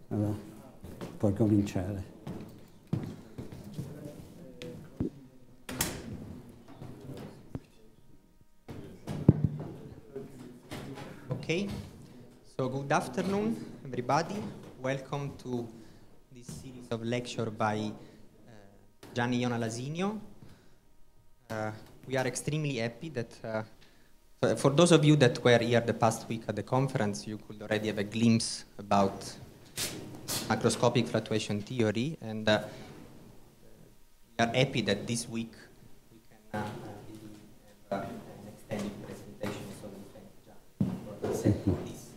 Allora, puoi cominciare. Okay, so good afternoon, everybody. Welcome to this series of lecture by Gianni Iona Lasinio. We are extremely happy that for those of you that were here the past week at the conference, you could already have a glimpse about macroscopic fluctuation theory, and we are happy that this week we can have an extended presentation, so we thank Gianni for setting this.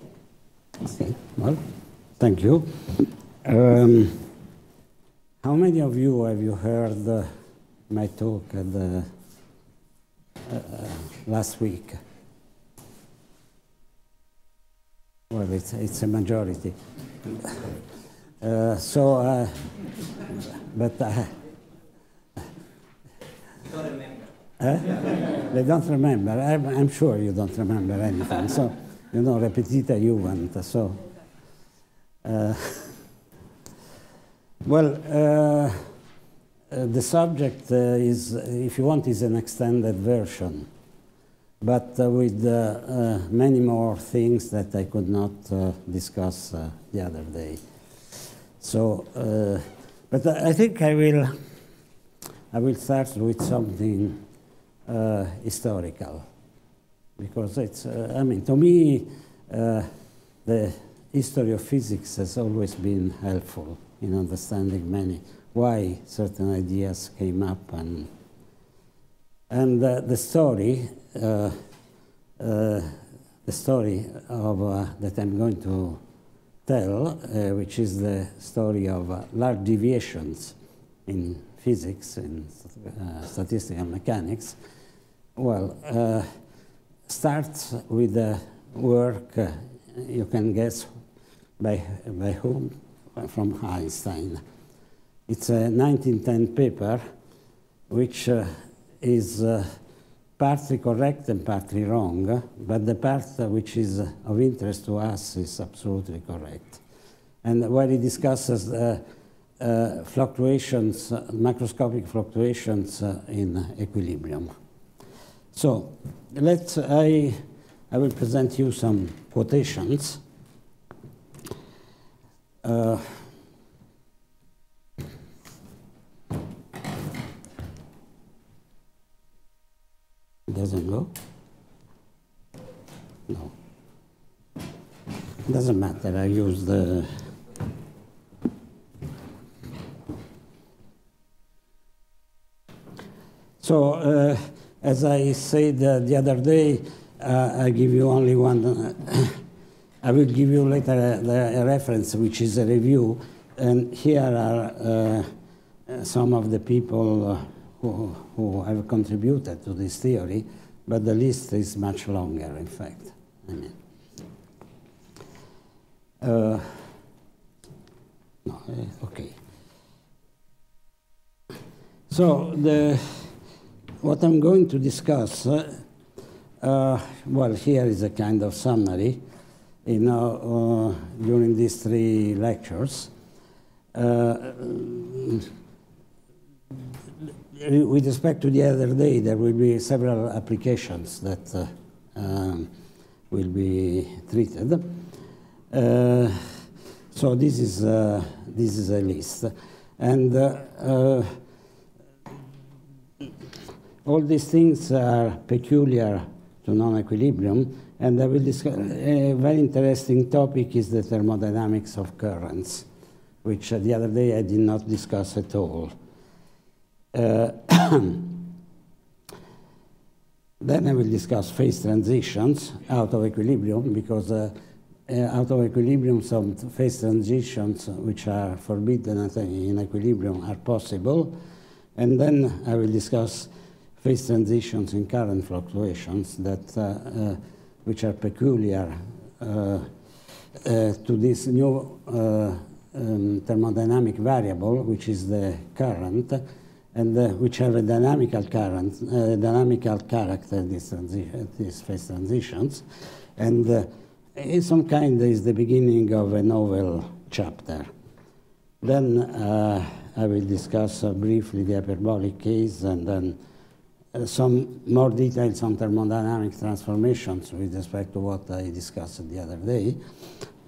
Okay. Well, thank you. How many of you have you heard my talk at the, last week? Well, it's a majority. But Don't remember. They don't remember. I'm sure you don't remember anything. So, you know, repetita iuvant. So, well, the subject is, if you want, is an extended version, but with many more things that I could not discuss the other day. So, but I think I will start with something historical, because it's, I mean, to me, the history of physics has always been helpful in understanding why certain ideas came up, and the story of that I'm going to tell, which is the story of large deviations in physics, in statistical mechanics, well, starts with the work, you can guess by whom, from Einstein. It's a 1910 paper, which is partly correct and partly wrong, but the part which is of interest to us is absolutely correct. And where he discusses fluctuations, macroscopic fluctuations in equilibrium. So I will present you some quotations. Doesn't go? No. Doesn't matter, I use the... So, as I said the other day, I give you only one... I will give you later a reference, which is a review, and here are some of the people who have contributed to this theory, but the list is much longer, in fact. I mean, no, okay. So what I'm going to discuss, well, here is a kind of summary. You know, during these 3 lectures, with respect to the other day, there will be several applications that will be treated. So this is a list, and all these things are peculiar to non-equilibrium, and I will discuss a very interesting topic is the thermodynamics of currents, which the other day I did not discuss at all. Then I will discuss phase transitions out of equilibrium, because out of equilibrium some phase transitions which are forbidden in equilibrium are possible. And then I will discuss phase transitions in current fluctuations that which are peculiar to this new thermodynamic variable, which is the current. and which have a dynamical character, these phase transitions, and in some kind is the beginning of a novel chapter. Then I will discuss briefly the hyperbolic case, and then some more details on thermodynamic transformations with respect to what I discussed the other day,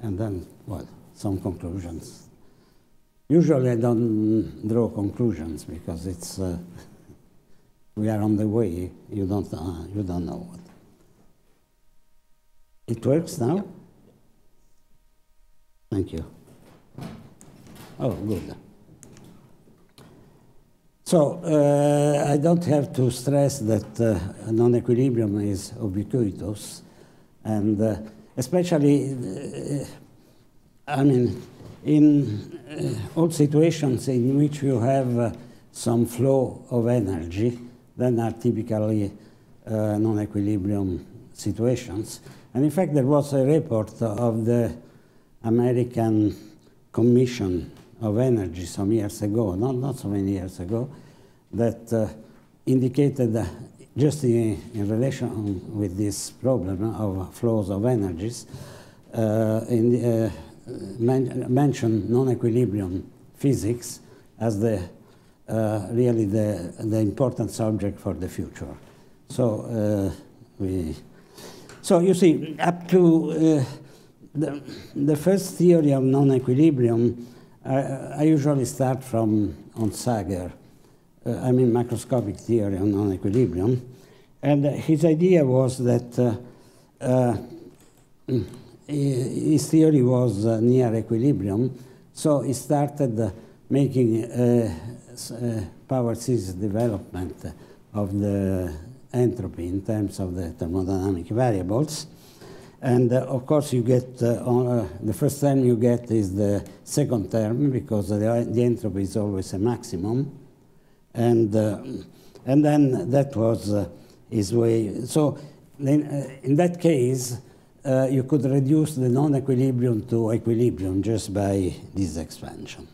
and then, well, some conclusions. Usually I don't draw conclusions because it's we are on the way. You don't know what. It works now? Thank you. Oh, good. So I don't have to stress that non-equilibrium is ubiquitous, and especially, I mean, in all situations in which you have some flow of energy, then are typically non-equilibrium situations. And in fact, there was a report of the American Commission of Energy some years ago, not so many years ago, that indicated just in relation with this problem of flows of energies, mentioned non-equilibrium physics as really the important subject for the future. So so you see, up to the first theory of non-equilibrium, I usually start from Onsager, I mean macroscopic theory of non-equilibrium, and his idea was that his theory was near equilibrium, so he started making power series development of the entropy in terms of the thermodynamic variables. And of course, you get the first term you get is the second term because the entropy is always a maximum, and then that was his way. So then, in that case, you could reduce the non-equilibrium to equilibrium just by this expansion.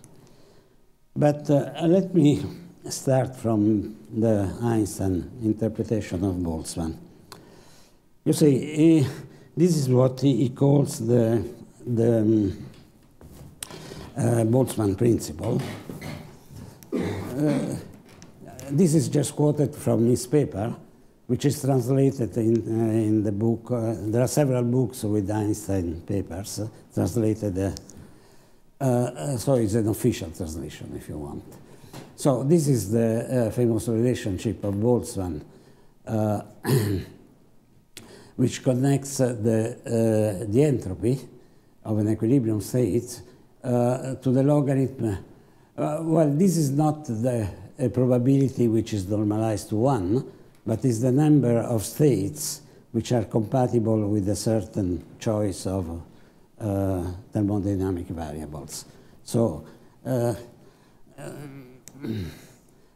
But let me start from the Einstein interpretation of Boltzmann. You see, this is what he calls the Boltzmann principle. This is just quoted from his paper, which is translated in the book. There are several books with Einstein papers translated. So it's an official translation, if you want. So this is the famous relationship of Boltzmann, which connects the entropy of an equilibrium state to the logarithm. Well, this is not a probability which is normalized to 1, but is the number of states which are compatible with a certain choice of thermodynamic variables. So,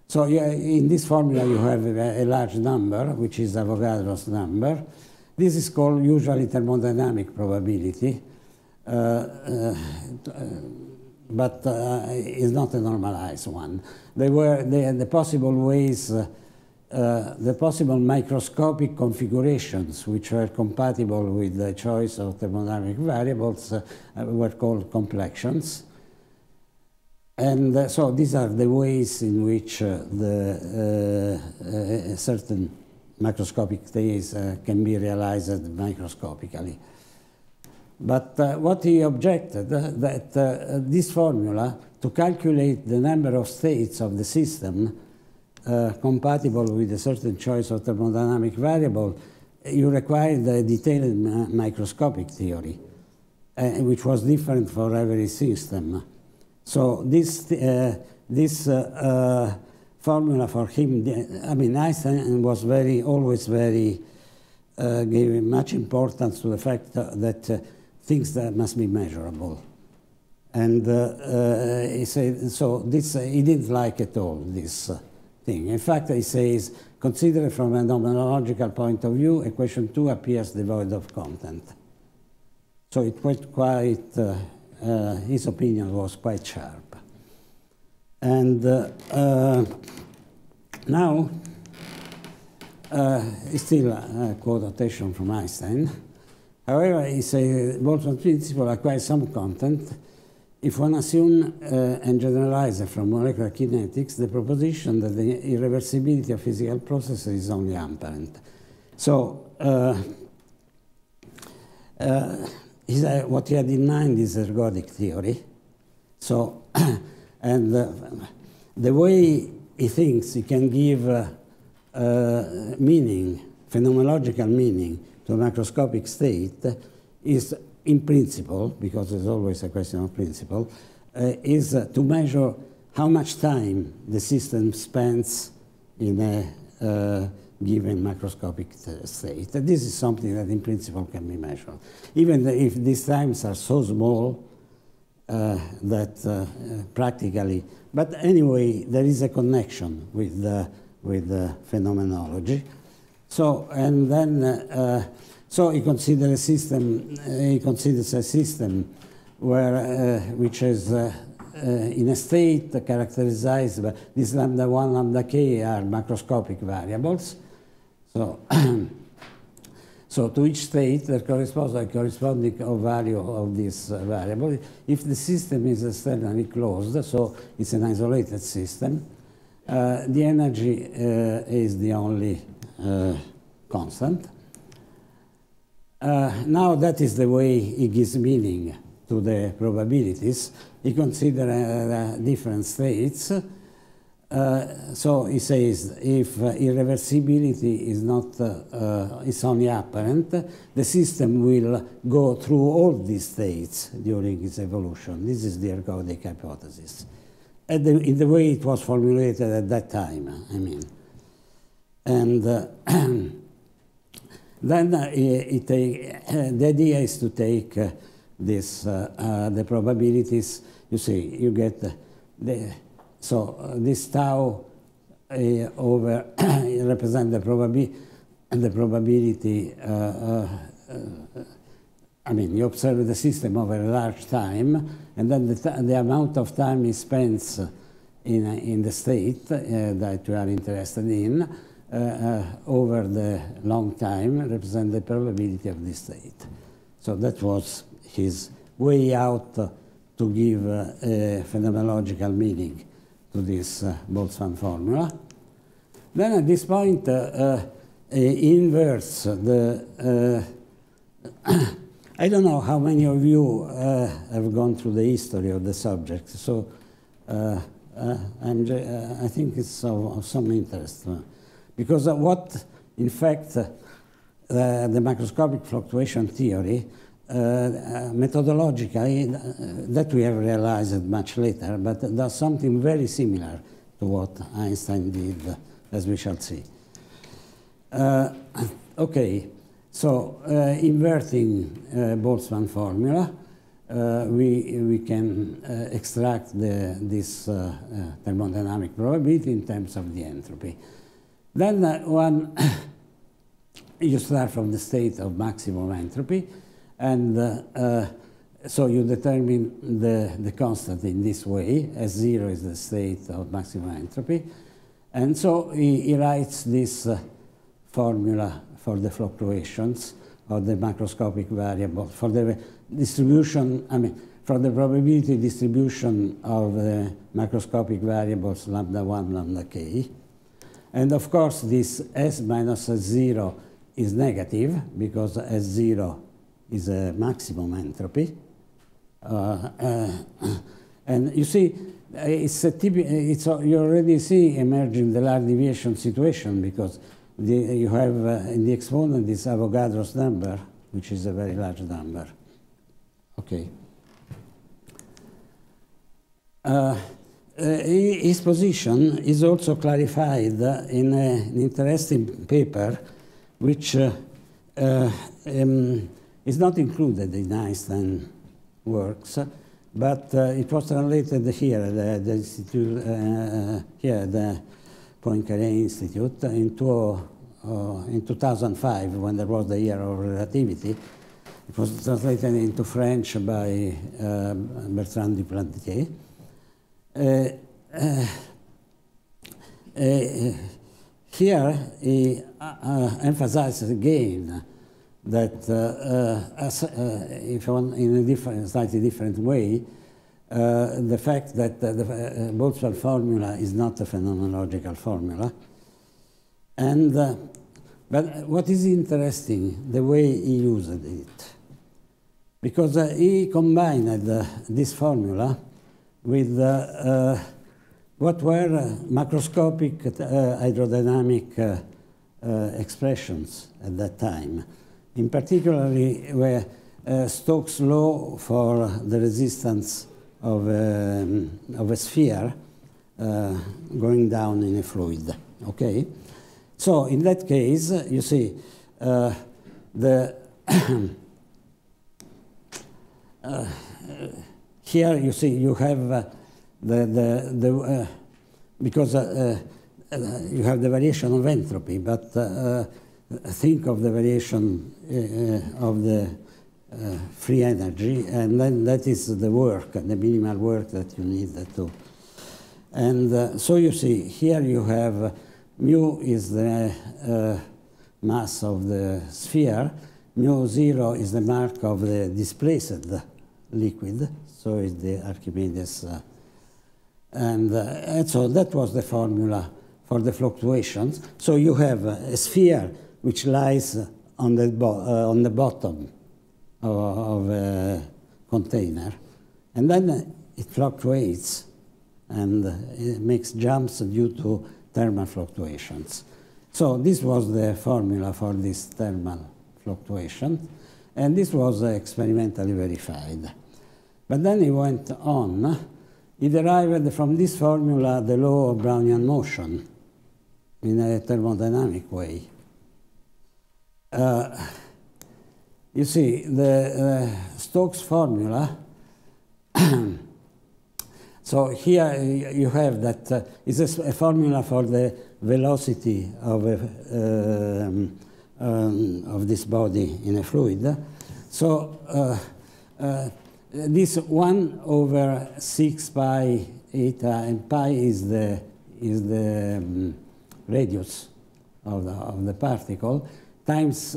so yeah, in this formula you have a large number, which is Avogadro's number. This is called usually thermodynamic probability, but is not a normalized one. The possible ways, the possible microscopic configurations which were compatible with the choice of thermodynamic variables were called complexions. And so these are the ways in which certain macroscopic case can be realized microscopically. But what he objected, that this formula, to calculate the number of states of the system compatible with a certain choice of thermodynamic variable, you required a detailed microscopic theory, which was different for every system. So this formula for him, I mean, Einstein was always very, gave much importance to the fact that things that must be measurable. And he said, so this, he didn't like at all, this thing. In fact, he says, considered from a nomenological point of view, equation 2 appears devoid of content. So it was quite, his opinion was quite sharp. And Now, it's still a quotation from Einstein. However, he says Boltzmann principle acquires some content if one assumes and generalizes from molecular kinetics the proposition that the irreversibility of physical processes is only apparent. So, what he had in mind is ergodic theory. So, and the way he thinks he can give meaning, phenomenological meaning, to a macroscopic state is, in principle, because there's always a question of principle, is to measure how much time the system spends in a given macroscopic state. This is something that, in principle, can be measured. Even if these times are so small that practically, but anyway, there is a connection with the phenomenology. So, and then, so he considers a system. He considers a system where, which is in a state characterized by this lambda 1, lambda k are macroscopic variables. So, so to each state there corresponds a corresponding value of this variable. If the system is externally closed, so it's an isolated system, the energy is the only constant. Now that is the way he gives meaning to the probabilities. He considers different states. So he says if irreversibility is not is only apparent, the system will go through all these states during its evolution. This is the ergodic hypothesis. In the way it was formulated at that time, I mean. And then the idea is to take this, the probabilities. You see, you get so this tau over represent the probability. I mean, you observe the system over a large time, and then the amount of time it spends in the state that you are interested in over the long time represent the probability of this state. So that was his way out to give a phenomenological meaning to this Boltzmann formula. Then at this point, he inverts the I don't know how many of you have gone through the history of the subject, so I think it's of some interest. Because what, in fact, the macroscopic fluctuation theory, methodologically, that we have realized much later, but does something very similar to what Einstein did, as we shall see. Okay. So, inverting Boltzmann formula, we can extract this thermodynamic probability in terms of the entropy. Then you start from the state of maximum entropy, and so you determine the constant in this way, as 0 is the state of maximum entropy. And so he writes this formula for the fluctuations of the macroscopic variable, for the distribution, I mean, for the probability distribution of the macroscopic variables lambda 1, lambda k. And of course, this S minus S0 is negative, because S0 is a maximum entropy. And you see, you already see emerging the large deviation situation, because you have in the exponent this Avogadro's number, which is a very large number. Okay. His position is also clarified in an interesting paper, which is not included in Einstein works, but it was translated here at the institute, here at the Poincaré Institute in 2005, when there was the year of relativity. It was translated into French by Bertrand Duplantier. here he emphasizes again that, if in a slightly different way, the fact that the Boltzmann formula is not a phenomenological formula. And, but what is interesting, the way he used it. Because he combined this formula with what were macroscopic hydrodynamic expressions at that time. In particularly were Stokes' law for the resistance of a sphere going down in a fluid. Okay, so in that case, you see here you see you have because you have the variation of entropy, but think of the variation of the free energy, and then that is the work, the minimal work that you need to do. And so you see, here you have mu is the mass of the sphere, mu 0 is the mark of the displaced liquid, so is the Archimedes. And so that was the formula for the fluctuations. So you have a sphere which lies on the bottom of a container, and then it fluctuates and it makes jumps due to thermal fluctuations. So this was the formula for this thermal fluctuation, and this was experimentally verified. But then he went on. He derived from this formula the law of Brownian motion in a thermodynamic way. You see, the Stokes formula, so here you have that is a formula for the velocity of this body in a fluid. So this 1 over 6 pi eta, and pi is the radius of the particle, times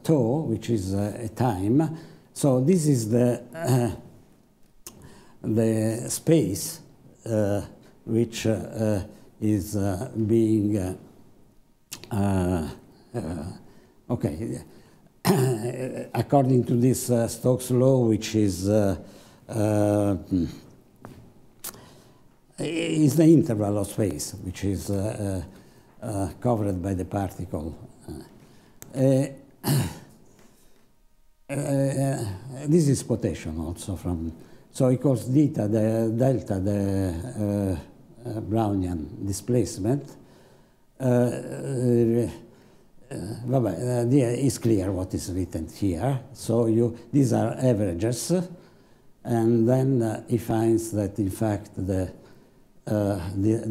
tau, which is a time. So this is the space which is being okay. According to this Stokes law, which is the interval of space, which is covered by the particle. This is quotation also from, so it calls delta the Brownian displacement. It's clear what is written here. So these are averages, and then he finds that in fact the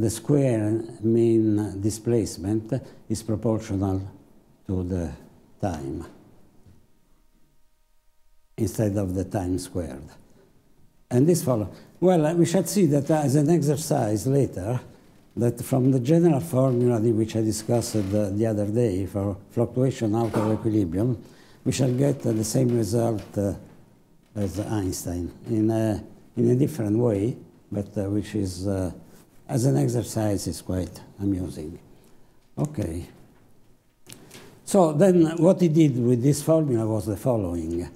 square mean displacement is proportional to the time instead of the time squared. And this follows. Well, we shall see that as an exercise later, that from the general formula which I discussed the other day for fluctuation out of equilibrium, we shall get the same result as Einstein in a different way, but which is, as an exercise, is quite amusing. Okay. So then what he did with this formula was the following,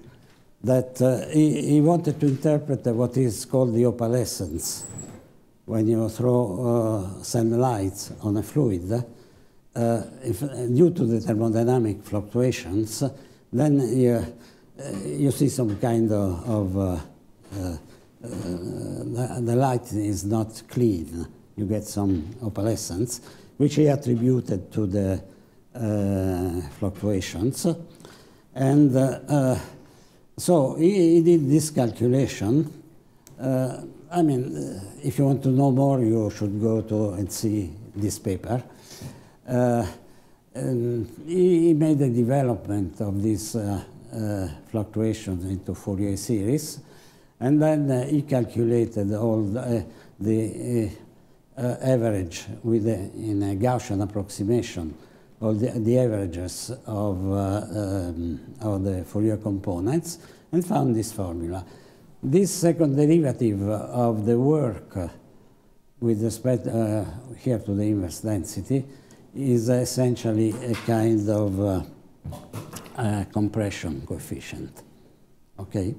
that he wanted to interpret what is called the opalescence. When you send light on a fluid, due to the thermodynamic fluctuations, then you see some kind of the light is not clean. You get some opalescence, which he attributed to the fluctuations. And so he did this calculation. I mean, if you want to know more, you should go and see this paper. He made a development of these fluctuations into Fourier series, and then he calculated all the average in a Gaussian approximation of the averages of the Fourier components and found this formula. This second derivative of the work with respect here to the inverse density is essentially a kind of compression coefficient. Okay?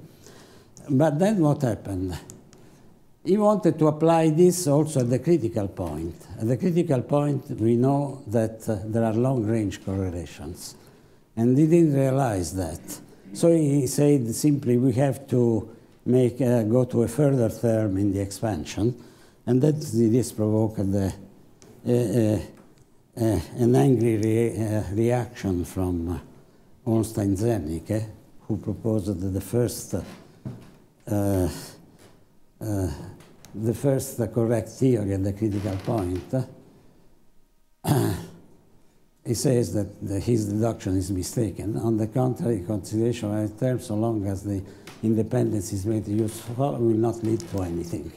But then what happened? He wanted to apply this also at the critical point. At the critical point, we know that there are long-range correlations. And he didn't realize that. So he said simply, we have to go to a further term in the expansion. And this provoked an angry reaction from Ornstein-Zernike, who proposed the first correct theory at the critical point. He says that his deduction is mistaken. On the contrary, consideration of a term, so long as the independence is made useful, will not lead to anything.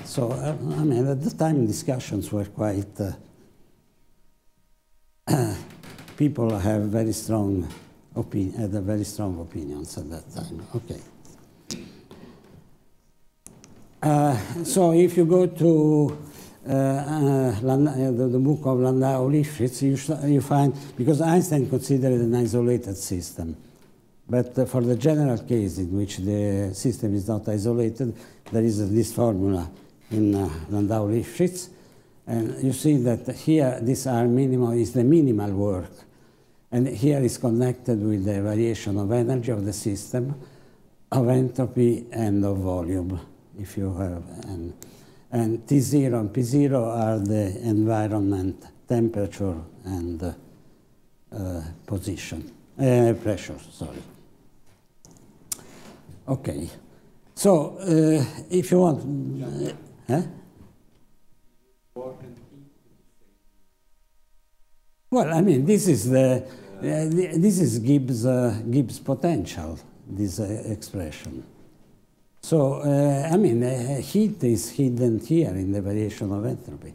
So, I mean, at the time, discussions were quite... people have very strong opinions at that time. Okay. So if you go to the book of Landau-Lifshitz, you find, because Einstein considered an isolated system, but for the general case in which the system is not isolated, there is this formula in Landau-Lifshitz, and you see that here this R minimal is the minimal work, and here is connected with the variation of energy of the system, of entropy, and of volume. If you have, and T0 and P0 are the environment temperature and pressure, sorry. Okay, so if you want, well, I mean, this is Gibbs potential, this expression. So, I mean, heat is hidden here in the variation of entropy.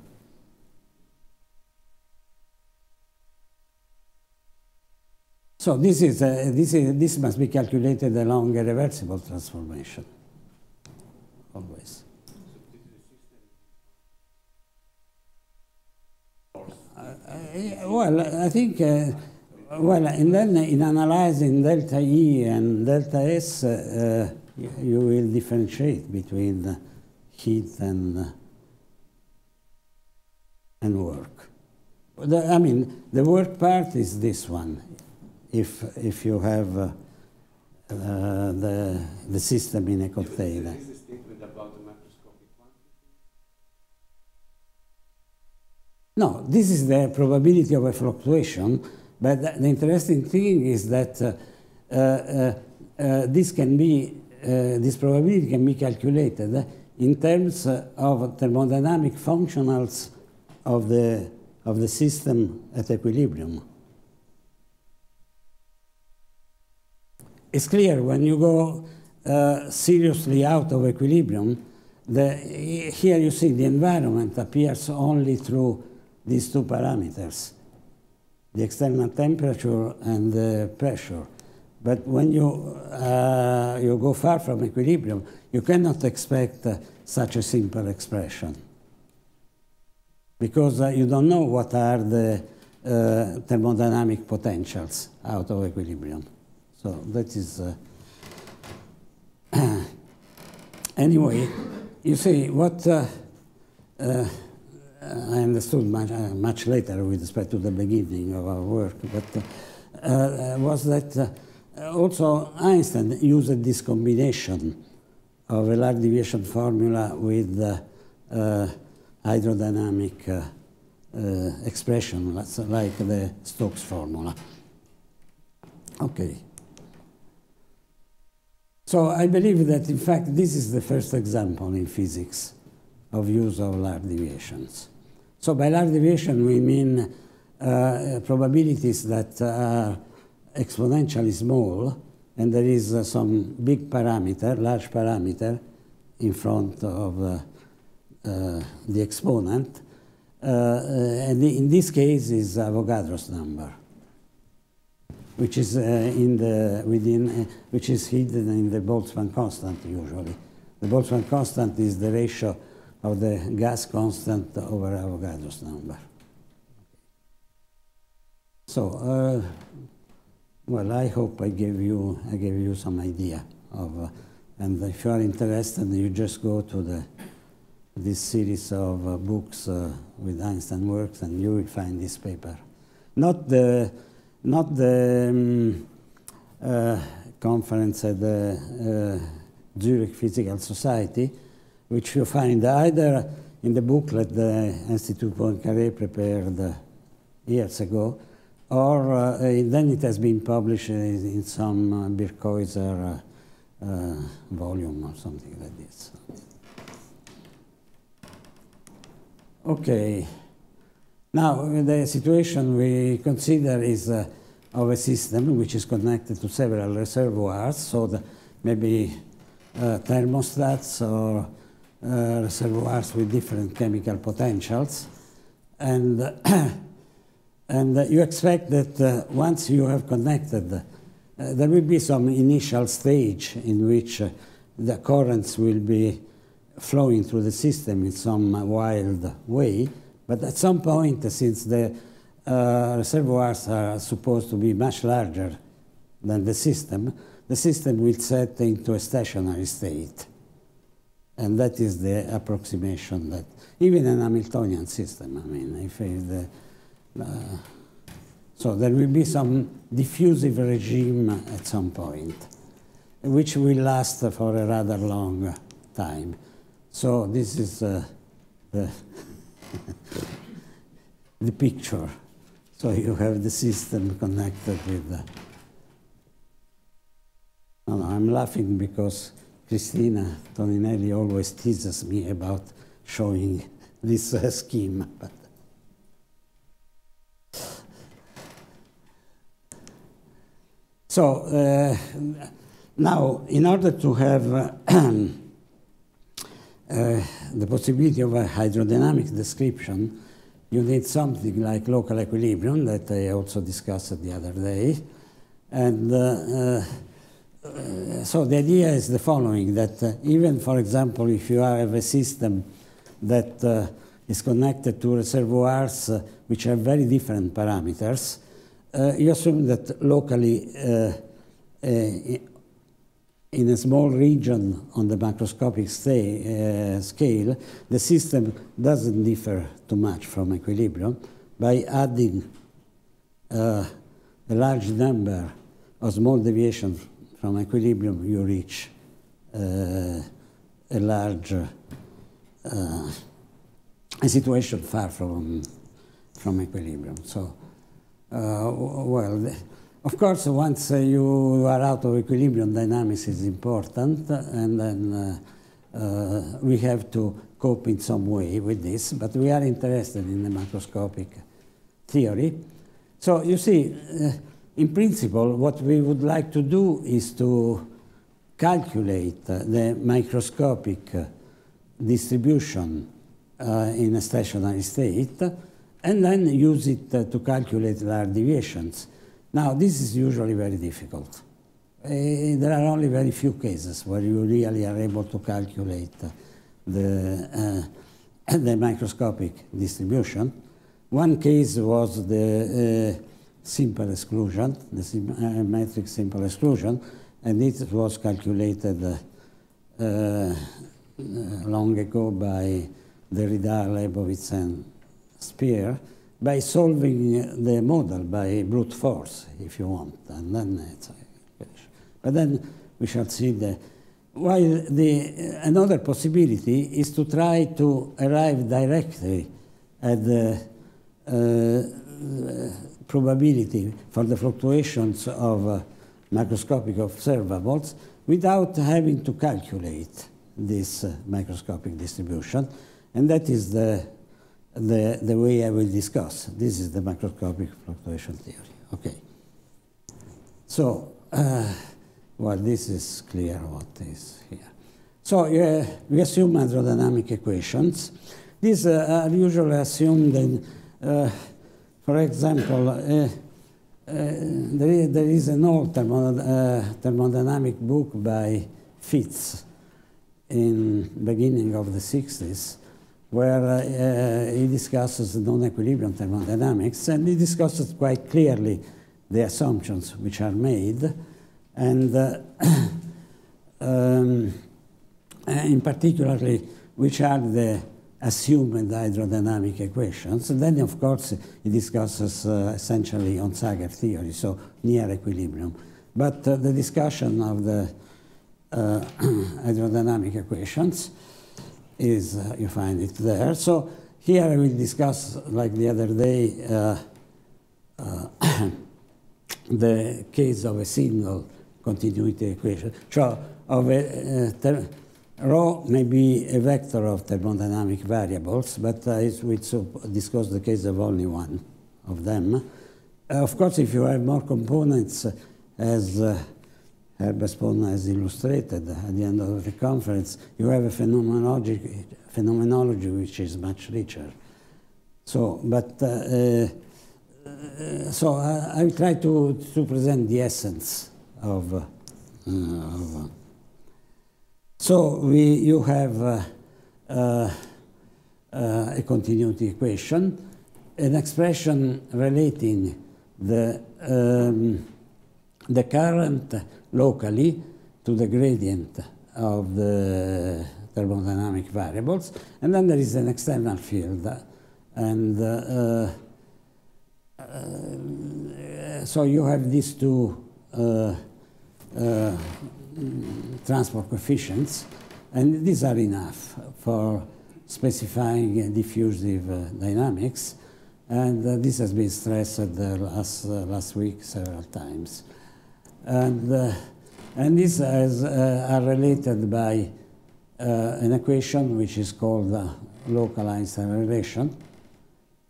So this must be calculated along a reversible transformation, always. Well, I think, well, and then in analyzing delta E and delta S, you will differentiate between heat and work. I mean, the work part is this one. If you have the system in a container. Is the statement about the macroscopic quantity? No, this is the probability of a fluctuation, but the interesting thing is that this probability can be calculated in terms of thermodynamic functionals of the system at equilibrium. It's clear when you go seriously out of equilibrium, here you see the environment appears only through these two parameters, the external temperature and the pressure. But when you go far from equilibrium, you cannot expect such a simple expression, because you don't know what are the thermodynamic potentials out of equilibrium. So that is... anyway, you see, what I understood much later with respect to the beginning of our work, but was that also Einstein used this combination of a large deviation formula with hydrodynamic expression, like the Stokes formula. Okay. So I believe that, in fact, this is the first example in physics of use of large deviations. So by large deviation, we mean probabilities that are exponentially small, and there is some big parameter, large parameter, in front of the exponent, and in this case is Avogadro's number, which is which is hidden in the Boltzmann constant usually. The Boltzmann constant is the ratio of the gas constant over Avogadro's number. So, well, I hope I gave you some idea of, and if you are interested, you just go to this series of books with Einstein works, and you will find this paper. Not the conference at the Zurich Physical Society, which you find either in the booklet the Institut Poincaré prepared years ago, or then it has been published in some Birkhäuser volume or something like this. Okay. Now, the situation we consider is of a system which is connected to several reservoirs, so maybe thermostats or reservoirs with different chemical potentials. And, and you expect that once you have connected, there will be some initial stage in which the currents will be flowing through the system in some wild way. But at some point, since the reservoirs are supposed to be much larger than the system will set into a stationary state. And that is the approximation that, even in a Hamiltonian system, I mean, if so there will be some diffusive regime at some point, which will last for a rather long time. So this is the picture. So you have the system connected with no, I'm laughing because Cristina Toninelli always teases me about showing this scheme. But so now, in order to have the possibility of a hydrodynamic description, you need something like local equilibrium that I also discussed the other day. And so the idea is the following, that even, for example, if you have a system that is connected to reservoirs which have very different parameters, you assume that locally in a small region on the macroscopic scale, the system doesn't differ too much from equilibrium. By adding a large number of small deviations from equilibrium, you reach a large a situation far from equilibrium. So, well, of course, once you are out of equilibrium, dynamics is important, and then we have to cope in some way with this, but we are interested in the macroscopic theory. So you see, in principle, what we would like to do is to calculate the microscopic distribution in a stationary state, and then use it to calculate large deviations. Now, this is usually very difficult. There are only very few cases where you really are able to calculate the microscopic distribution. One case was the simple exclusion, the metric simple exclusion, and it was calculated long ago by Derrida, Leibowitz, and Speer, by solving the model by brute force, if you want, and then it's finished. But then we shall see while another possibility is to try to arrive directly at the probability for the fluctuations of macroscopic observables without having to calculate this microscopic distribution, and that is the way I will discuss. This is the macroscopic fluctuation theory. Okay. So, well, this is clear what is here. So we assume hydrodynamic equations. These are usually assumed in, for example, there is an old thermodynamic book by Fitts in beginning of the 60s, where he discusses non-equilibrium thermodynamics, and he discusses quite clearly the assumptions which are made, and in particularly which are the assumed hydrodynamic equations. And then, of course, he discusses essentially Onsager theory, so near equilibrium. But the discussion of the hydrodynamic equations is, you find it there. So here I will discuss, like the other day, the case of a single continuity equation. So of rho may be a vector of thermodynamic variables, but we discuss the case of only one of them. Of course, if you have more components, as Herbert Spodno has illustrated at the end of the conference, you have a phenomenology which is much richer. So, but so I will try to present the essence of so you have a continuity equation, an expression relating the current locally to the gradient of the thermodynamic variables, and then there is an external field, and so you have these two transport coefficients, and these are enough for specifying diffusive dynamics, and this has been stressed last week several times. And these are related by an equation which is called the local Einstein relation.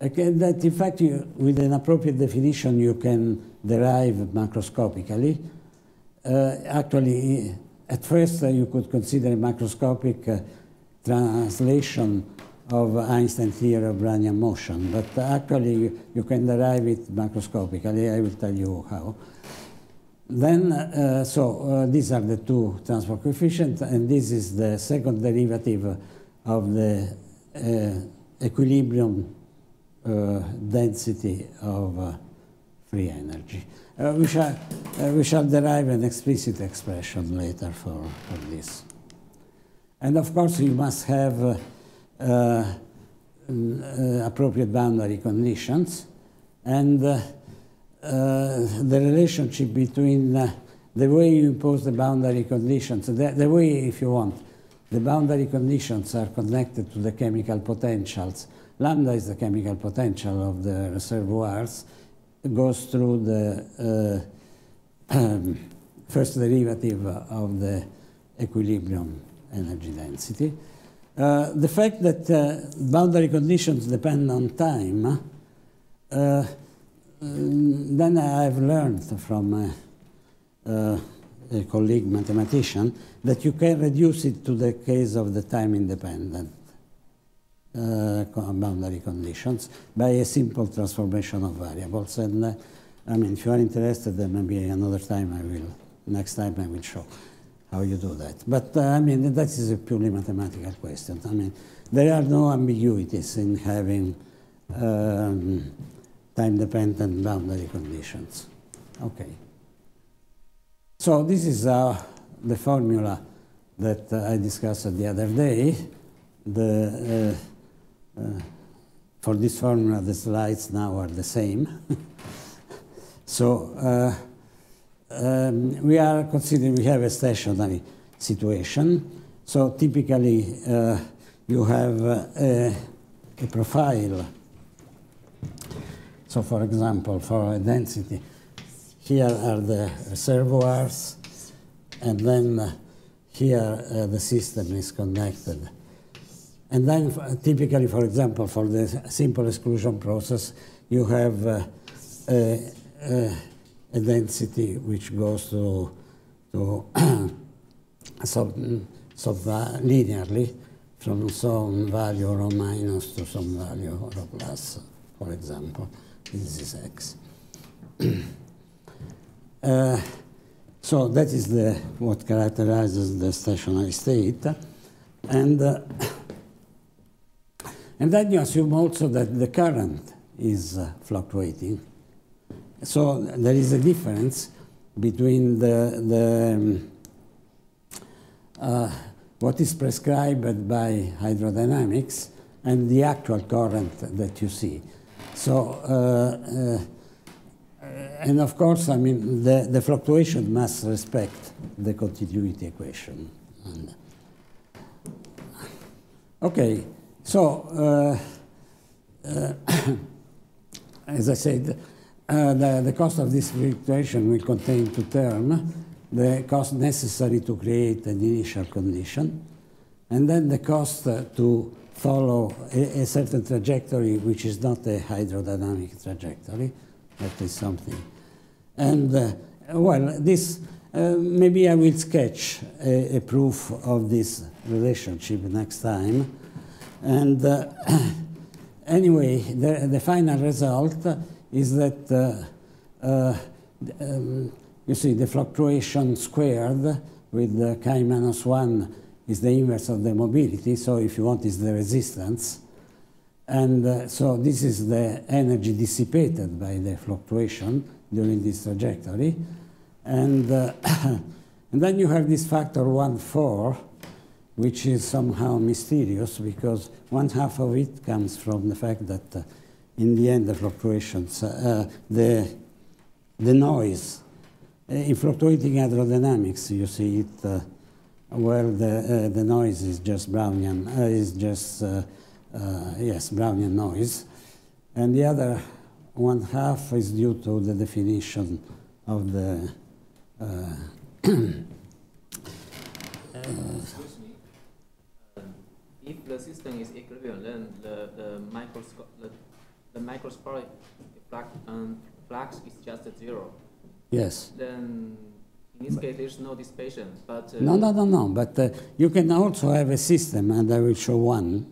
Okay, that in fact, with an appropriate definition, you can derive macroscopically. Actually, at first you could consider a macroscopic translation of Einstein theory of Brownian motion, but actually you can derive it macroscopically. I will tell you how. Then, these are the two transport coefficients, and this is the second derivative of the equilibrium density of free energy. We shall derive an explicit expression later for this. And of course, you must have appropriate boundary conditions, and the relationship between the way you impose the boundary conditions, the way, if you want, the boundary conditions are connected to the chemical potentials. Lambda is the chemical potential of the reservoirs. It goes through the first derivative of the equilibrium energy density. The fact that boundary conditions depend on time, then I've learned from a colleague mathematician that you can reduce it to the case of the time-independent boundary conditions by a simple transformation of variables. And I mean, if you are interested, then maybe another time next time I will show how you do that. But I mean, that is a purely mathematical question. I mean, there are no ambiguities in having time-dependent boundary conditions. Okay. So this is the formula that I discussed the other day. For this formula, the slides now are the same. So we are considering we have a stationary situation. So typically, you have a profile. So for example, for a density, here are the reservoirs, and then here the system is connected. And then typically, for example, for the simple exclusion process, you have a density which goes to so linearly from some value rho minus to some value rho plus, for example. This is x. So that is what characterizes the stationary state. And then you assume also that the current is fluctuating. So there is a difference between what is prescribed by hydrodynamics and the actual current that you see. So, and of course, I mean, the fluctuation must respect the continuity equation. And okay, so as I said, the cost of this fluctuation will contain two terms: the cost necessary to create an initial condition, and then the cost to follow a certain trajectory which is not a hydrodynamic trajectory, that is something. And well, this maybe I will sketch a proof of this relationship next time. And anyway, the final result is that you see the fluctuation squared with chi minus 1 is the inverse of the mobility, so if you want, is the resistance. And so this is the energy dissipated by the fluctuation during this trajectory. And, and then you have this factor 1,4, which is somehow mysterious because 1/2 of it comes from the fact that in the end the fluctuations, the noise, in fluctuating hydrodynamics you see it where the noise is just Brownian, yes, Brownian noise, and the other 1/2 is due to the definition of the if the system is equilibrium, then the microscopic flux is just 0. Yes. Then in this case, there's no dissipation. But no. But you can also have a system, and I will show one,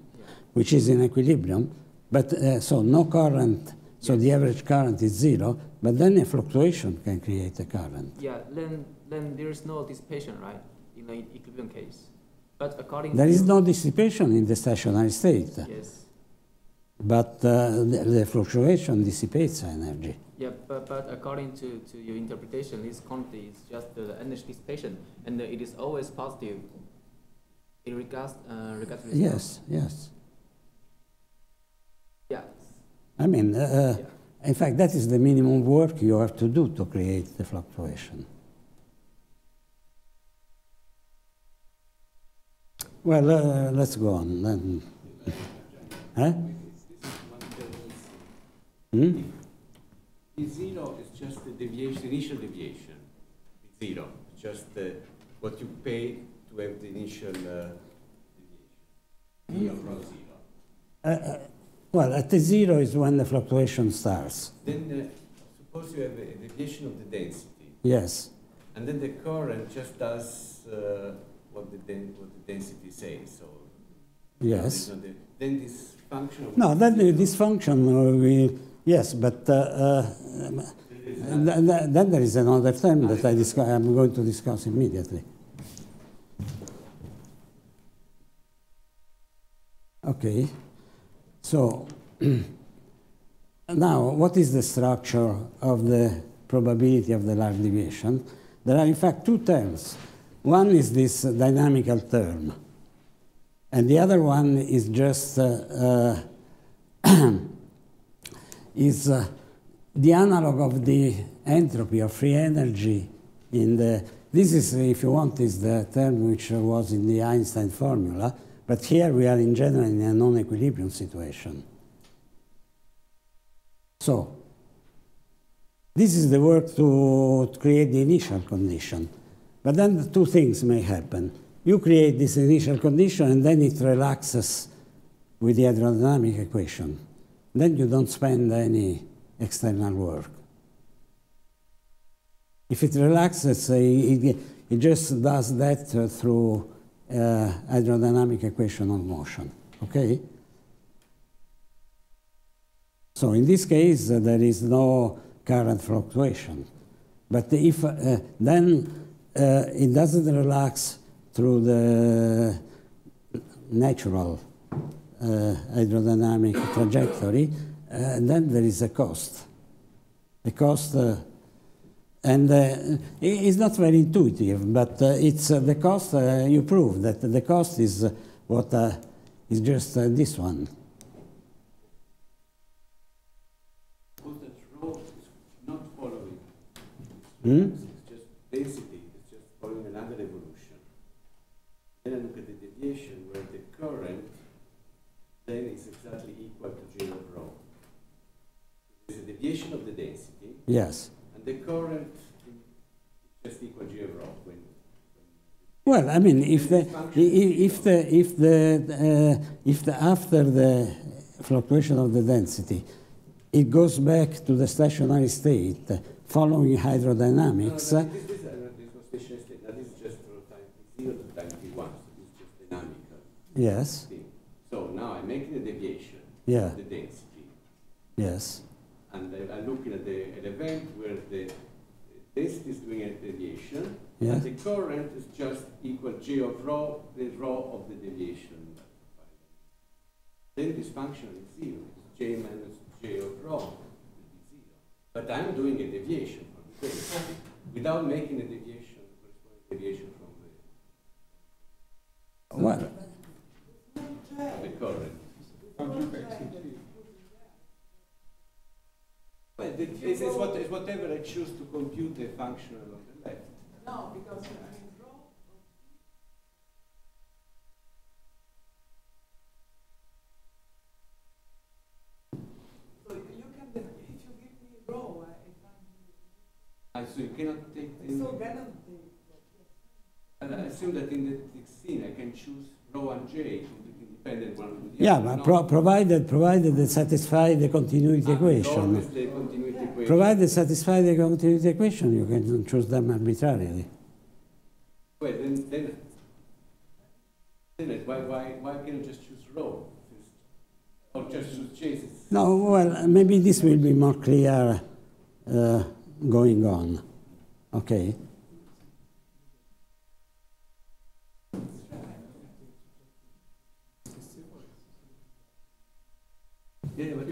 which is in equilibrium. But so no current. So the average current is 0. But then a fluctuation can create a current. Yeah. Then there is no dissipation, right? In the equilibrium case. But according there is no dissipation in the stationary state. Yes. But the fluctuation dissipates energy. Yeah, but according to your interpretation, this quantity is just the energy dissipation, and it is always positive. In regards to yes. Yeah. I mean, in fact, that is the minimum work you have to do to create the fluctuation. Well, let's go on then. Huh? T0 is just the deviation, initial deviation. It's 0. It's just what you pay to have the initial deviation. T from 0. Well, at T0 is when the fluctuation starts. Then suppose you have a deviation of the density. Yes. And then the current just does what the density says. So yes. Then this function. No, then this function will. Yes, but then there is another term that I'm going to discuss immediately. Okay, so now what is the structure of the probability of the large deviation? There are in fact two terms. One is this dynamical term, and the other one is just is the analog of the entropy of free energy in the, this is, if you want, is the term which was in the Einstein formula, but here we are in general in a non-equilibrium situation. So, this is the work to create the initial condition. But then the two things may happen. You create this initial condition and then it relaxes with the hydrodynamic equation. Then you don't spend any external work. If it relaxes, it just does that through hydrodynamic equation of motion. Okay? So in this case, there is no current fluctuation. But if then it doesn't relax through the natural hydrodynamic trajectory, then there is a cost. The cost, and it's not very intuitive, but it's the cost, you prove that the cost is what is just this one. Suppose that rho is not following. Hmm? It's just density, it's just following another evolution. Then I look at the deviation where the current then is exactly equal to J of rho. There's a deviation of the density, Yes. and the current is just equal to J of rho. Well, I mean, if after the fluctuation of the density, it goes back to the stationary state following hydrodynamics. No, this was stationary state. Now this is just for time t0 to time t1, so this is just dynamical. Yes. Thing. So now I'm making a deviation Yeah. of the density. Yes. And I'm looking at an event where the density is doing a deviation, Yeah. and the current is just equal J of rho, the rho of the deviation. Then this function is zero. It's J minus J of rho will be zero. But I'm doing a deviation from the density without making a deviation, corresponding deviation from Well, the current. Well, it's whatever I choose to compute the function on the left. No, because I mean, rho. So you can, if you give me rho, I so you cannot take I so cannot take. and I assume that in the scene I can choose rho and j independent one from the yeah, other. but provided they satisfy the continuity equation. Always the continuity equation. Provided satisfy the continuity equation, you can choose them arbitrarily. Well, then why can't you just choose rho? Or just choose j? No, well, maybe this will be more clear going on. Okay. Yeah, but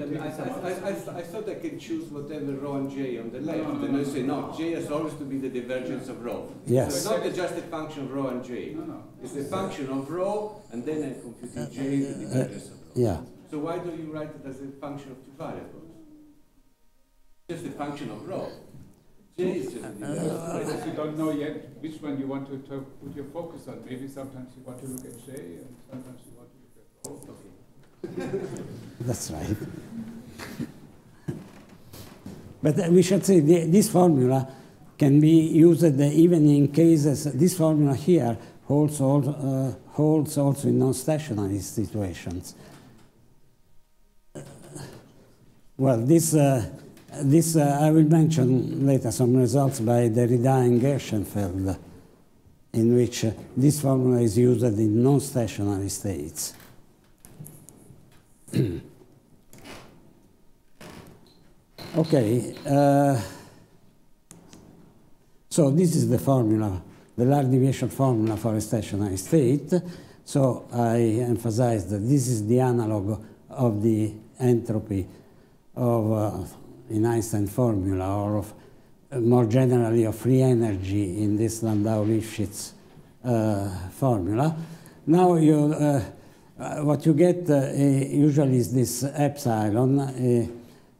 I thought I could choose whatever rho and j on the left. Then I say, no, j has always to be the divergence of rho. Yes. So it's not just a function of rho and j. It's a function of rho, and then I'm computing j, the divergence of rho. Yeah. So why do you write it as a function of two variables? Just a function of rho. J is just a divergence. Because you don't know yet which one you want to put your focus on. Maybe sometimes you want to look at J and sometimes you want to look at rho. That's right. But we should say this formula can be used even in cases, this formula here holds also in non-stationary situations. Well, this I will mention later some results by Derrida and Gershenfeld in which this formula is used in non-stationary states. Okay, so this is the formula, the large deviation formula for a stationary state. So I emphasize that this is the analog of the entropy of in Einstein formula, or of more generally of free energy in this Landau-Lifshitz formula. Now you what you get usually is this epsilon.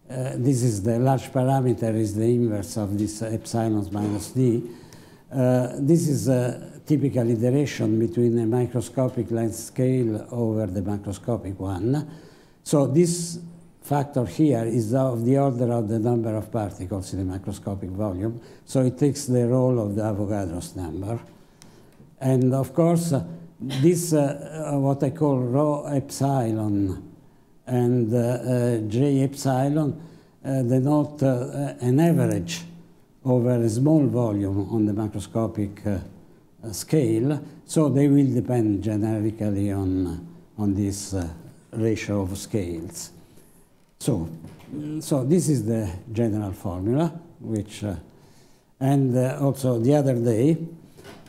This is the large parameter, is the inverse of this epsilon minus d. This is typical iteration between a microscopic length scale over the macroscopic one. So this factor here is of the order of the number of particles in the macroscopic volume. So it takes the role of the Avogadro's number. And of course, this, what I call rho epsilon and j epsilon, denote an average over a small volume on the macroscopic scale, so they will depend generically on this ratio of scales. So this is the general formula, which, and also the other day,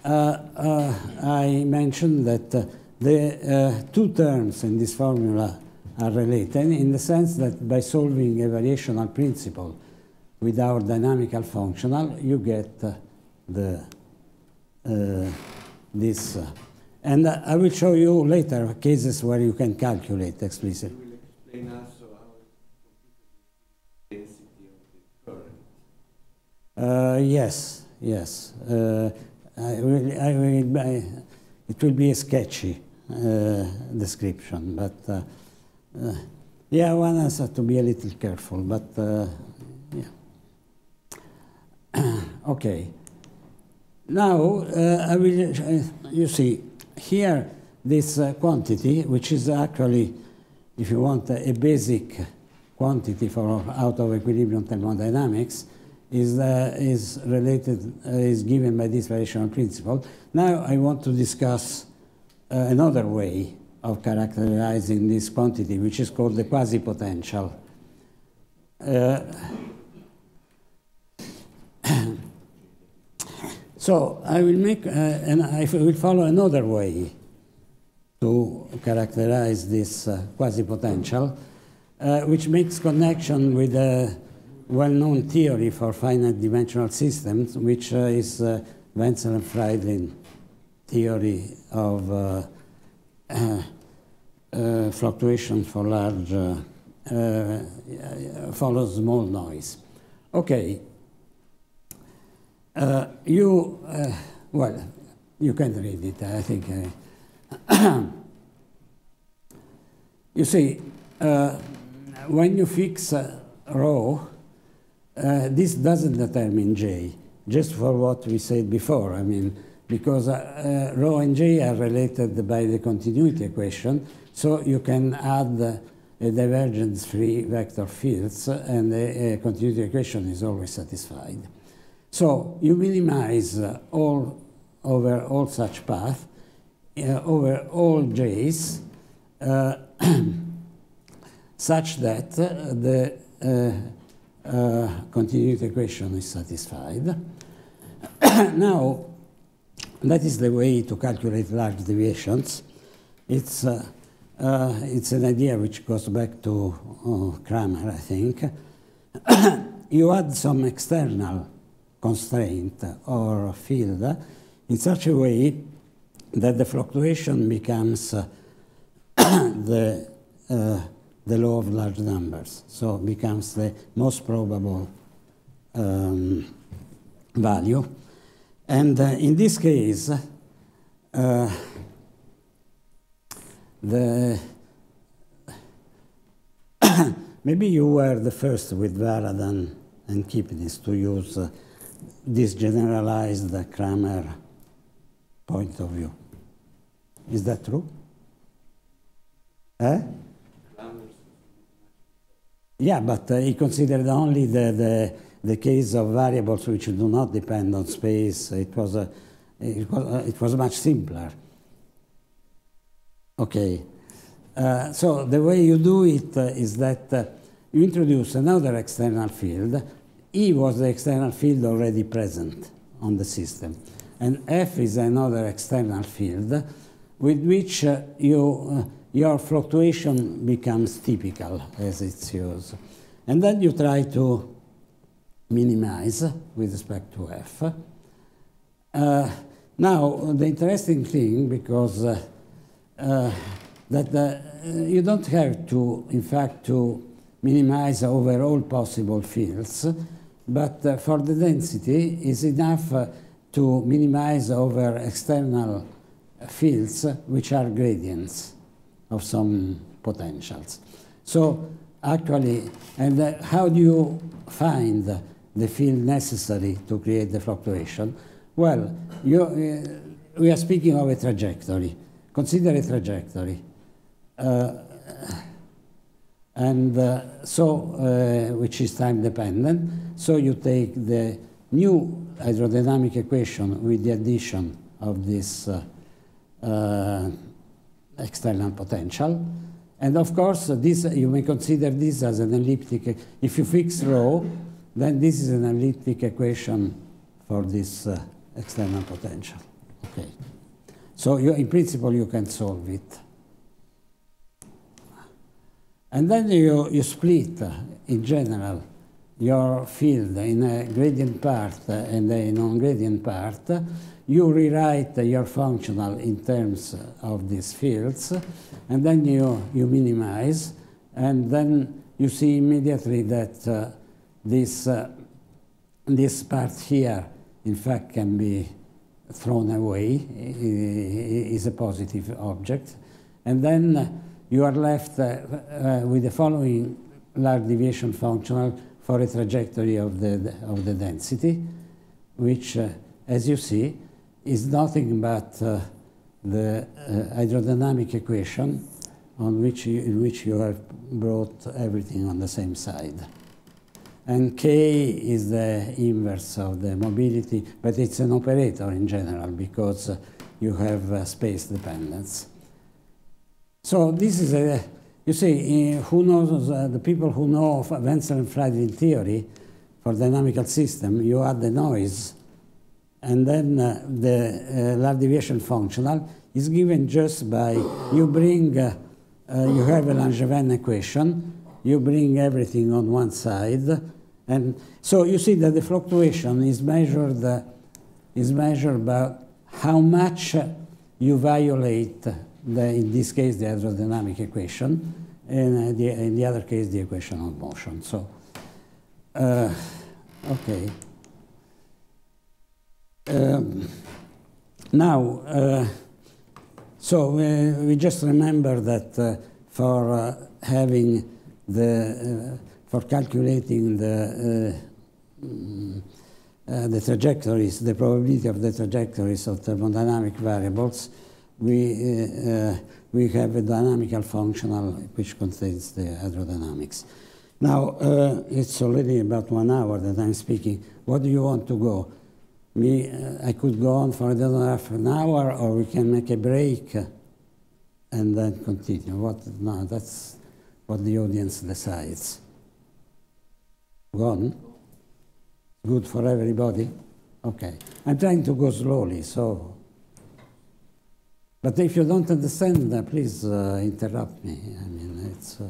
I mentioned that the two terms in this formula are related in the sense that by solving a variational principle with our dynamical functional, you get this. And I will show you later cases where you can calculate explicitly. You will explain also how the density of the current. Yes. It will be a sketchy description, but yeah, one has to be a little careful, but yeah. Okay. Now, I will, you see, here this quantity, which is actually, if you want, a basic quantity for out of equilibrium thermodynamics, is given by this variational principle. Now I want to discuss another way of characterizing this quantity, which is called the quasi-potential. So I will make, and I will follow another way to characterize this quasi-potential, which makes connection with a well-known theory for finite-dimensional systems, which is Wenzel and Friedlin theory of fluctuation for large, follows small noise. Okay. Well, you can read it, I think. You see, when you fix rho, this doesn't determine J, just for what we said before. I mean, because rho and J are related by the continuity equation, so you can add a divergence-free vector fields, and the continuity equation is always satisfied. So you minimize over all such paths, over all J's, such that the continuity equation is satisfied. Now, that is the way to calculate large deviations. It's an idea which goes back to Kramer, I think. You add some external constraint or field in such a way that the fluctuation becomes the law of large numbers, so becomes the most probable value. And in this case, maybe you were the first with Varadhan and Kipnis to use this generalized Kramer point of view. Is that true? Yeah, but he considered only the case of variables which do not depend on space. It was much simpler. Okay. So the way you do it is that you introduce another external field. E was the external field already present on the system. And F is another external field with which your fluctuation becomes typical as it's used. And then you try to minimize with respect to F. Now, the interesting thing, because you don't have to, in fact, to minimize over all possible fields, but for the density is enough to minimize over external fields which are gradients of some potentials. So actually, and how do you find the field necessary to create the fluctuation? Well, we are speaking of a trajectory. Consider a trajectory. Which is time dependent. So you take the new hydrodynamic equation with the addition of this external potential. And of course, this, you may consider this as an elliptic. If you fix rho, then this is an elliptic equation for this external potential. Okay. So in principle, you can solve it. And then you split, in general, your field in a gradient part and a non-gradient part. You rewrite your functional in terms of these fields, and then you minimize, and then you see immediately that this part here, in fact, can be thrown away, is a positive object. And then you are left with the following large deviation functional for a trajectory of the density, which, as you see, is nothing but the hydrodynamic equation in which you have brought everything on the same side. And K is the inverse of the mobility, but it's an operator in general because you have space dependence. So this is a, you see, who knows, the people who know of Wenzel and Friedlein theory for dynamical system, you add the noise, and then the large deviation functional is given just by, you bring, you have a Langevin equation, you bring everything on one side, and so you see that the fluctuation is measured by how much you violate, in this case, the hydrodynamic equation, and in the other case, the equation of motion. So, okay. Now, so we just remember that for having the for calculating the trajectories, the probability of the trajectories of thermodynamic variables, we have a dynamical functional which contains the hydrodynamics. Now, it's already about 1 hour that I'm speaking. What do you want to go? I could go on for another half an hour, or we can make a break and then continue. No, that's what the audience decides. Go on? Good for everybody? Okay. I'm trying to go slowly, so. But if you don't understand, please interrupt me. I mean, it's.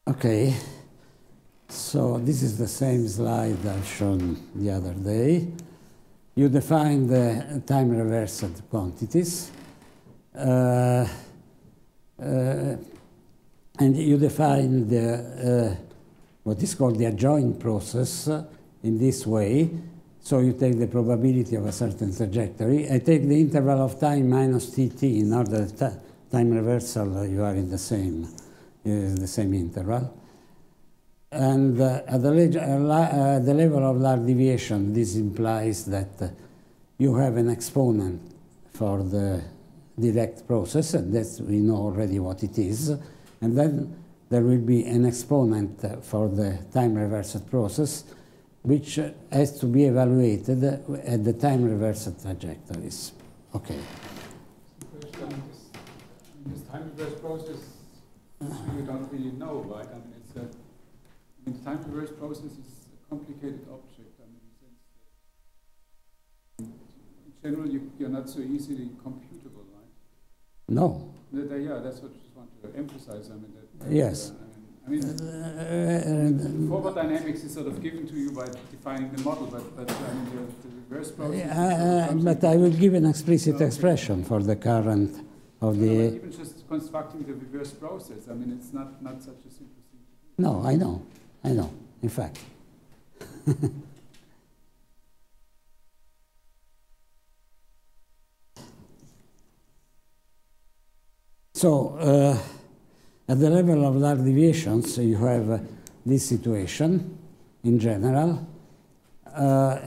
Okay. So this is the same slide I've shown the other day. You define the time-reversed quantities. And you define the, what is called the adjoint process in this way. So you take the probability of a certain trajectory. I take the interval of time minus tt in order that time reversal you are in the same interval. And at the level of large deviation, this implies that you have an exponent for the direct process, and that we know already what it is. And then there will be an exponent for the time-reversed process, which has to be evaluated at the time-reversed trajectories. Okay. This time-reversed process, you don't really know, right? I mean, it's the time-reversed process is a complicated object. I mean, in the sense that in general, you're not so easily computable, right? No. Yeah, that's what I just want to emphasize. I mean, yes. Forward dynamics is sort of given to you by defining the model, but I mean, the reverse process. But I will give an explicit expression for the current of the. Even just constructing the reverse process, I mean, it's not such a simple thing to do. No, I know, in fact. So, at the level of large deviations, you have this situation in general,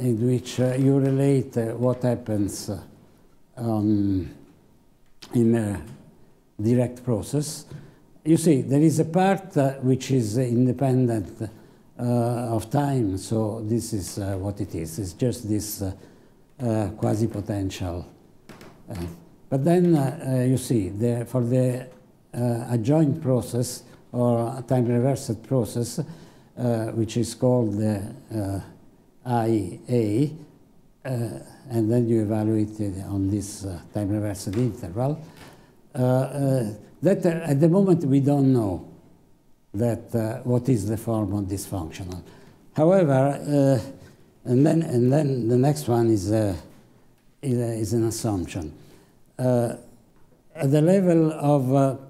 in which you relate what happens in a direct process. You see, there is a part which is independent of time, so this is what it is. It's just this quasi-potential. But then you see, for the adjoint process or time-reversed process, which is called the IA, and then you evaluate it on this time-reversed interval. That at the moment we don't know that what is the form of this functional. However, and then the next one is an assumption. At the level of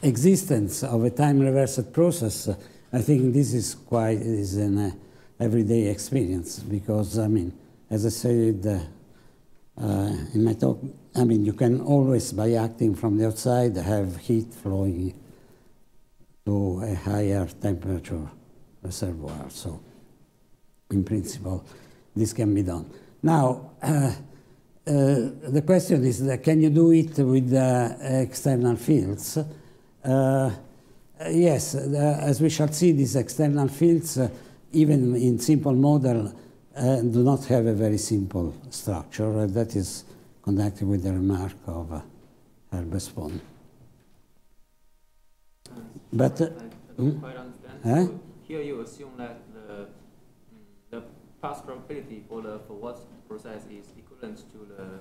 existence of a time-reversed process, I think this is an everyday experience, because I mean, as I said in my talk, I mean, you can always, by acting from the outside, have heat flowing to a higher temperature reservoir. So, in principle, this can be done. Now, the question is, can you do it with external fields? Yes, as we shall see, these external fields, even in simple model, do not have a very simple structure. That is connected with the remark of Herbespoon. But I don't quite understand. So here you assume that the path probability for the forward process is equivalent to the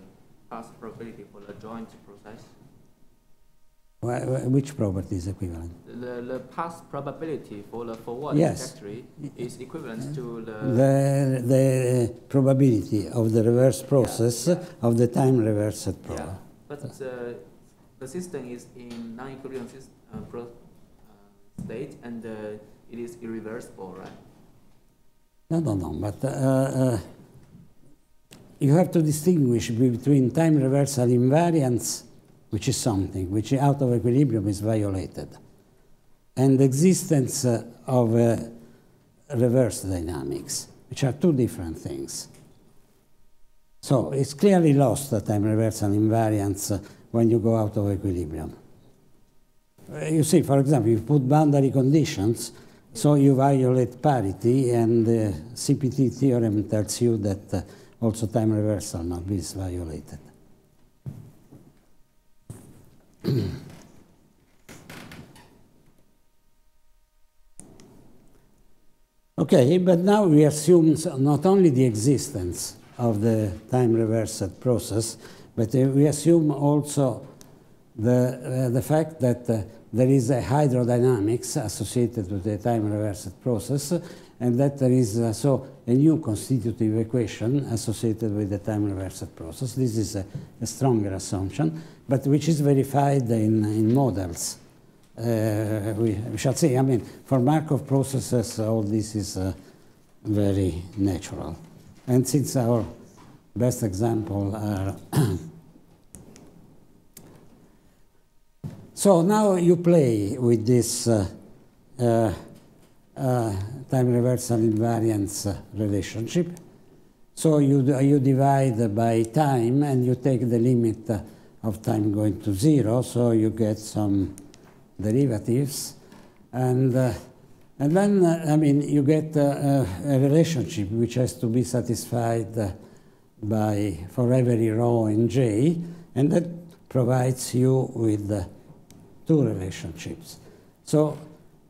path probability for the joint process. Which property is equivalent? The path probability for the forward yes. trajectory is equivalent to the probability of the reverse process of the time reversed problem. Yeah. But the system is in non-equilibrium state, and it is irreversible, right? No. But you have to distinguish between time reversal invariance, which is something which out of equilibrium is violated, and existence of reverse dynamics, which are two different things. So it's clearly lost, the time reversal invariance, when you go out of equilibrium. You see, for example, you put boundary conditions, so you violate parity, and the CPT theorem tells you that also time reversal now is violated. Okay, but now we assume not only the existence of the time-reversed process, but we assume also the fact that there is a hydrodynamics associated with the time-reversed process, and that there is so a new constitutive equation associated with the time-reversed process. This is a stronger assumption, but which is verified in models. We shall say, I mean, for Markov processes, all this is very natural. And since our best example are so now you play with this time reversal invariance relationship. So you divide by time, and you take the limit of time going to 0, so you get some derivatives, and then I mean you get a relationship which has to be satisfied by for every rho in J, and that provides you with two relationships. So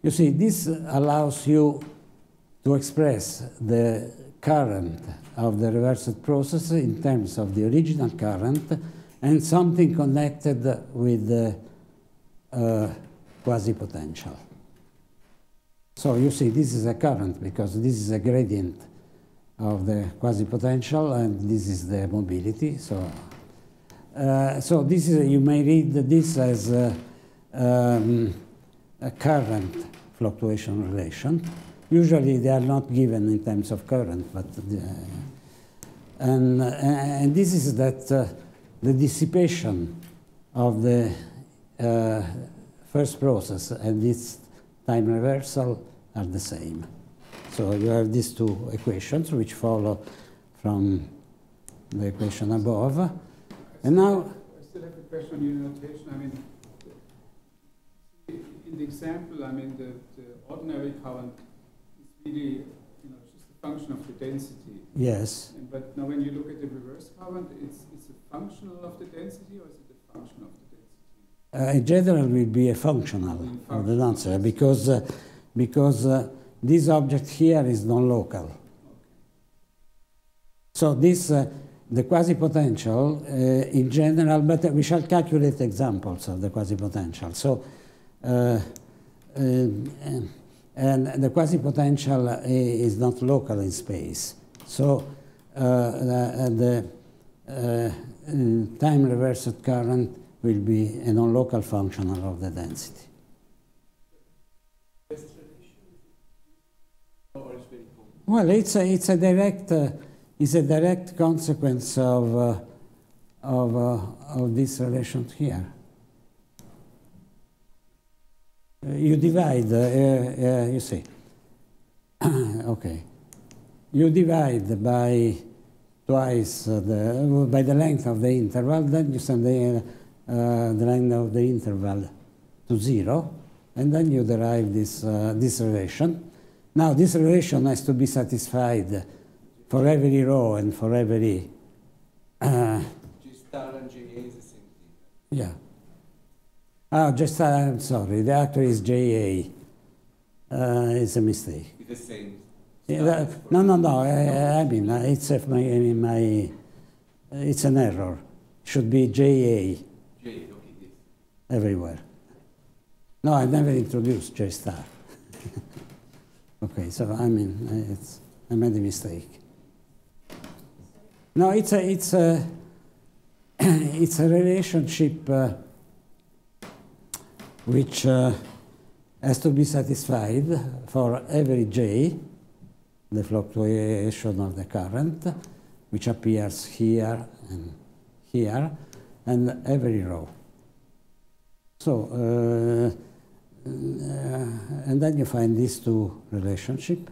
you see, this allows you to express the current of the reversed process in terms of the original current and something connected with the quasi-potential. So you see, this is a current because this is a gradient of the quasi-potential, and this is the mobility. So, so this is, you may read this as a current fluctuation relation. Usually they are not given in terms of current, but and this is that the dissipation of the first process and this time reversal are the same. So you have these two equations which follow from the equation above. And now I still have a question on your notation. I mean, in the example, I mean, the ordinary current really, just a function of the density. Yes. But now when you look at the reverse current, it's a functional of the density, or is it a function of the density? In general, will be a functional of the dancer because this object here is non-local. Okay. So this, the quasi-potential in general, but we shall calculate examples of the quasi-potential. So, and the quasi-potential is not local in space. So the time-reversed current will be a non-local functional of the density. Well, it's a direct consequence of this relation here. You divide, you see. Okay. You divide by twice by the length of the interval, then you send the length of the interval to 0, and then you derive this relation. Now, this relation has to be satisfied for every row and for every... G star and JA is the same thing. Yeah. Oh, just, I'm sorry, the actor is JA. It's a mistake. It's the same. Yeah, no, I mean, it's it's an error. It should be JA. JA, okay, yes. Everywhere. No, I never introduced J star. Okay, so I mean, I made a mistake. No, it's a relationship which has to be satisfied for every J, the fluctuation of the current, which appears here, and every row. So, and then you find these two relationships.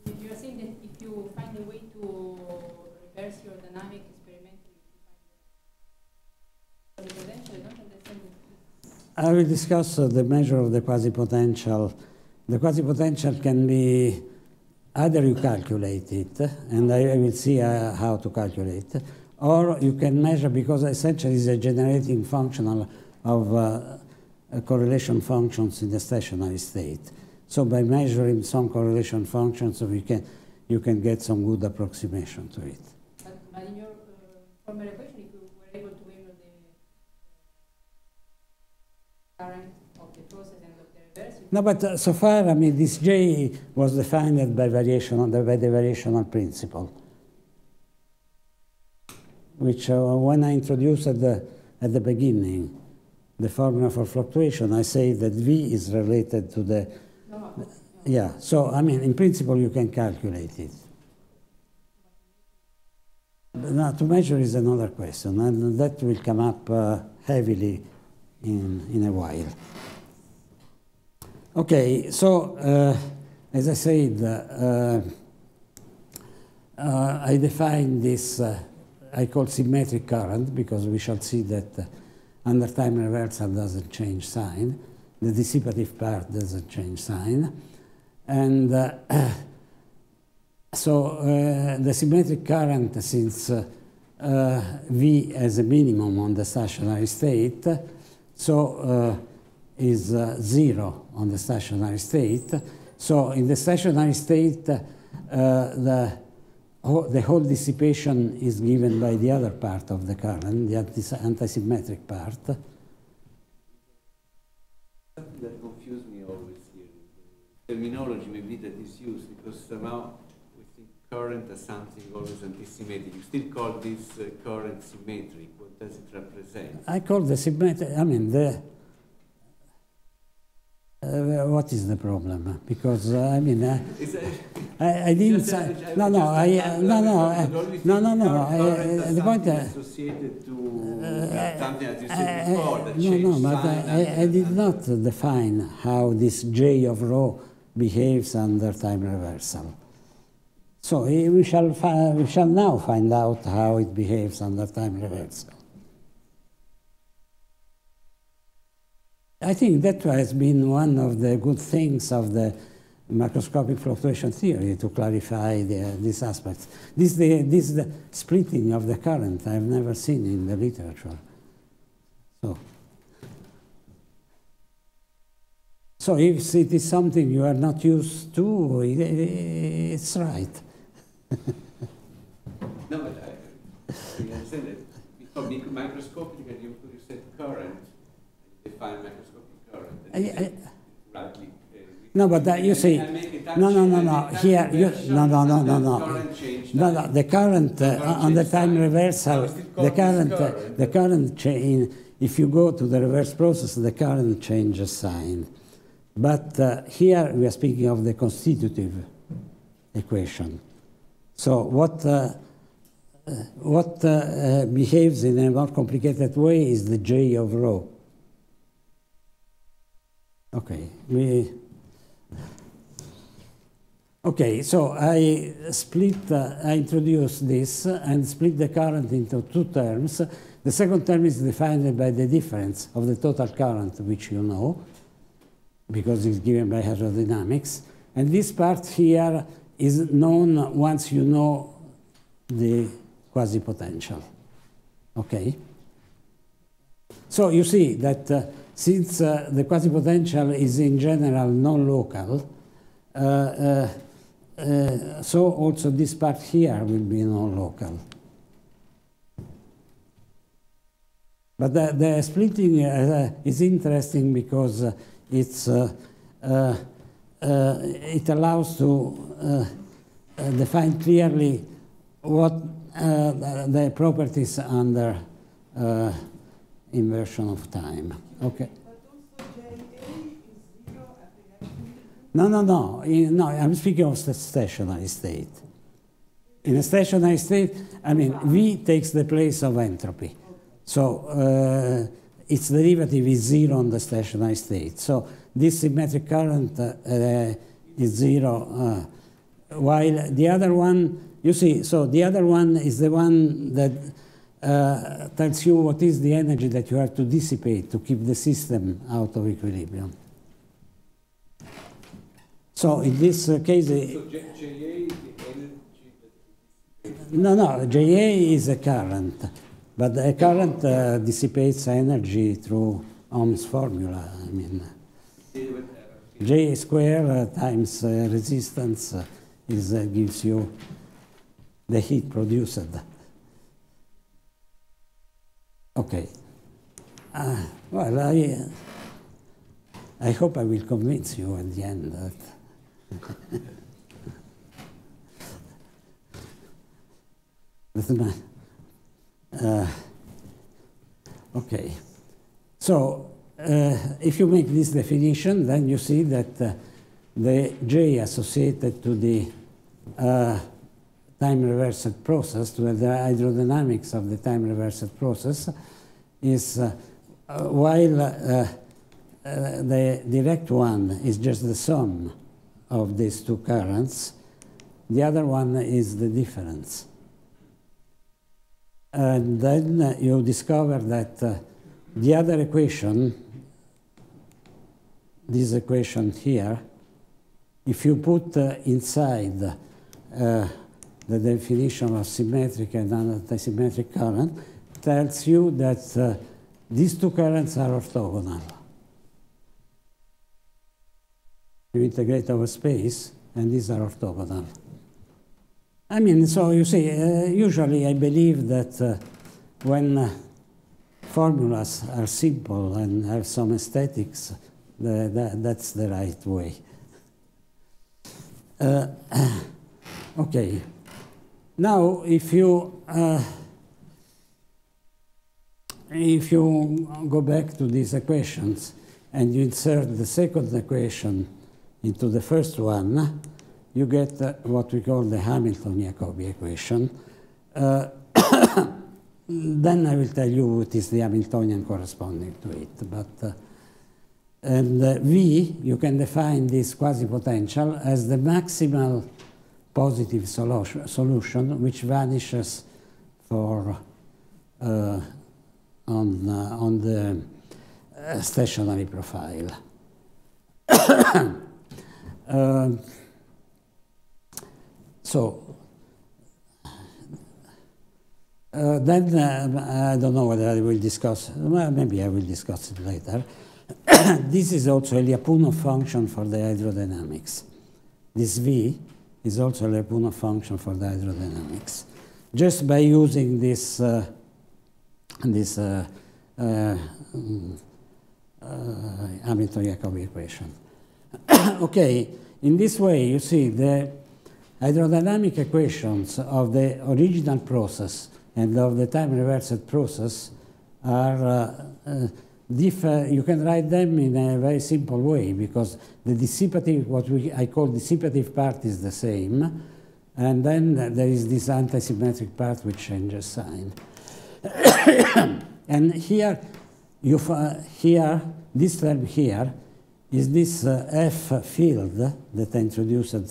You are saying that if you find a way to reverse your dynamic experimentally, you find the potential, I don't understand it. I will discuss the measure of the quasi-potential. The quasi-potential can be, either you calculate it, and I will see how to calculate, or you can measure, because essentially it's a generating function of correlation functions in the stationary state. So by measuring some correlation functions, you can get some good approximation to it. But in your former equation, if you were able to measure the current of the process and of the reverse. No, but so far, I mean, this J was defined by by the variational principle, which when I introduced at the beginning the formula for fluctuation, I say that V is related to the... Yeah, so I mean, in principle, you can calculate it. But now, to measure is another question, and that will come up heavily in a while. Okay, so as I said, I define this, I call symmetric current, because we shall see that under time reversal doesn't change sign. The dissipative part doesn't change sign. And so the symmetric current, since V has a minimum on the stationary state, so is 0 on the stationary state. So in the stationary state, the whole dissipation is given by the other part of the current, the antisymmetric part. Something that confused me always here is the terminology maybe that is used, because somehow we think current as something always antisymmetric. You still call this current symmetric. What does it represent? I call the symmetric, I mean, what is the problem? Because I mean, I didn't say no. The point associated to something that you said before that changed but I did not define how this J of rho behaves under time reversal. So we shall now find out how it behaves under time reversal. I think that has been one of the good things of the macroscopic fluctuation theory, to clarify these aspects. This is the splitting of the current I've never seen in the literature. So if it is something you are not used to, it's right. No, but I understand that. Because microscopically, you said current, define microscopic current. Rightly. No, but you see, no. Here, no. The current on the time reversal, the current change. If you go to the reverse process, the current changes sign. But here we are speaking of the constitutive equation. So what behaves in a more complicated way is the J of rho. Okay, so I introduce this and split the current into two terms. The second term is defined by the difference of the total current, which you know, because it's given by hydrodynamics. And this part here is known once you know the quasi-potential. Okay? So you see that since the quasi-potential is in general non-local, so also this part here will be non-local. But the splitting is interesting because it allows to define clearly what the properties under inversion of time. Okay. No, I'm speaking of the stationary state. In a stationary state, I mean, V takes the place of entropy. So its derivative is zero on the stationary state. So this symmetric current is zero, while the other one, you see, so the other one is the one that tells you what is the energy that you have to dissipate to keep the system out of equilibrium. So in this case... So JA is the energy that No, JA is a current, but a current dissipates energy through Ohm's formula. I mean, J square times resistance gives you the heat produced. Okay. Well, I hope I will convince you at the end that okay. So if you make this definition, then you see that the J associated to the time reversed process, to the hydrodynamics of the time reversed process, is while the direct one is just the sum of these two currents, the other one is the difference. And then you discover that the other equation, this equation here, if you put inside the definition of symmetric and antisymmetric current, tells you that these two currents are orthogonal. You integrate over space, and these are orthogonal. I mean, so you see, usually I believe that when formulas are simple and have some aesthetics, that's the right way. Okay. Now, if you go back to these equations and you insert the second equation into the first one, you get what we call the Hamilton-Jacobi equation. Then I will tell you what is the Hamiltonian corresponding to it. But and V, you can define this quasi-potential as the maximal positive solution which vanishes for on the stationary profile. Then I don't know whether I will discuss, well, maybe I will discuss it later. This is also a Lyapunov function for the hydrodynamics. This V is also a Lyapunov function for the hydrodynamics. Just by using this, Hamilton-Jacobi equation. Okay, in this way you see the hydrodynamic equations of the original process and of the time reversed process are you can write them in a very simple way, because the dissipative, what I call dissipative part, is the same, and then there is this antisymmetric part which changes sign. And here, this term here is this F field that I introduced a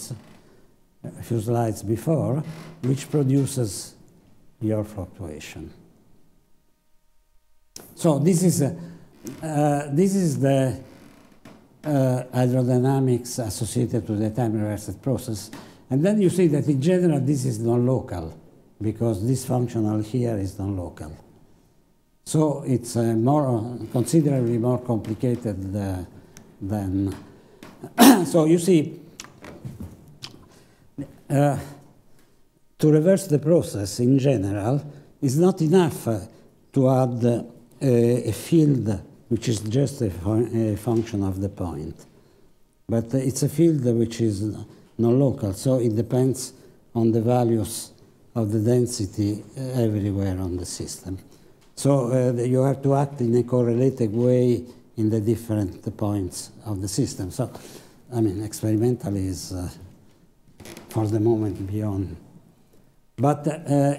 few slides before, which produces your fluctuation. So this is the hydrodynamics associated to the time reversed process. And then you see that in general this is non-local, because this functional here is non-local. So it's considerably more complicated than. So you see, to reverse the process in general is not enough to add a field which is just a function of the point. But it's a field which is non-local, so it depends on the values of the density everywhere on the system. So you have to act in a correlated way in the different points of the system. So, I mean, experimentally is for the moment beyond. But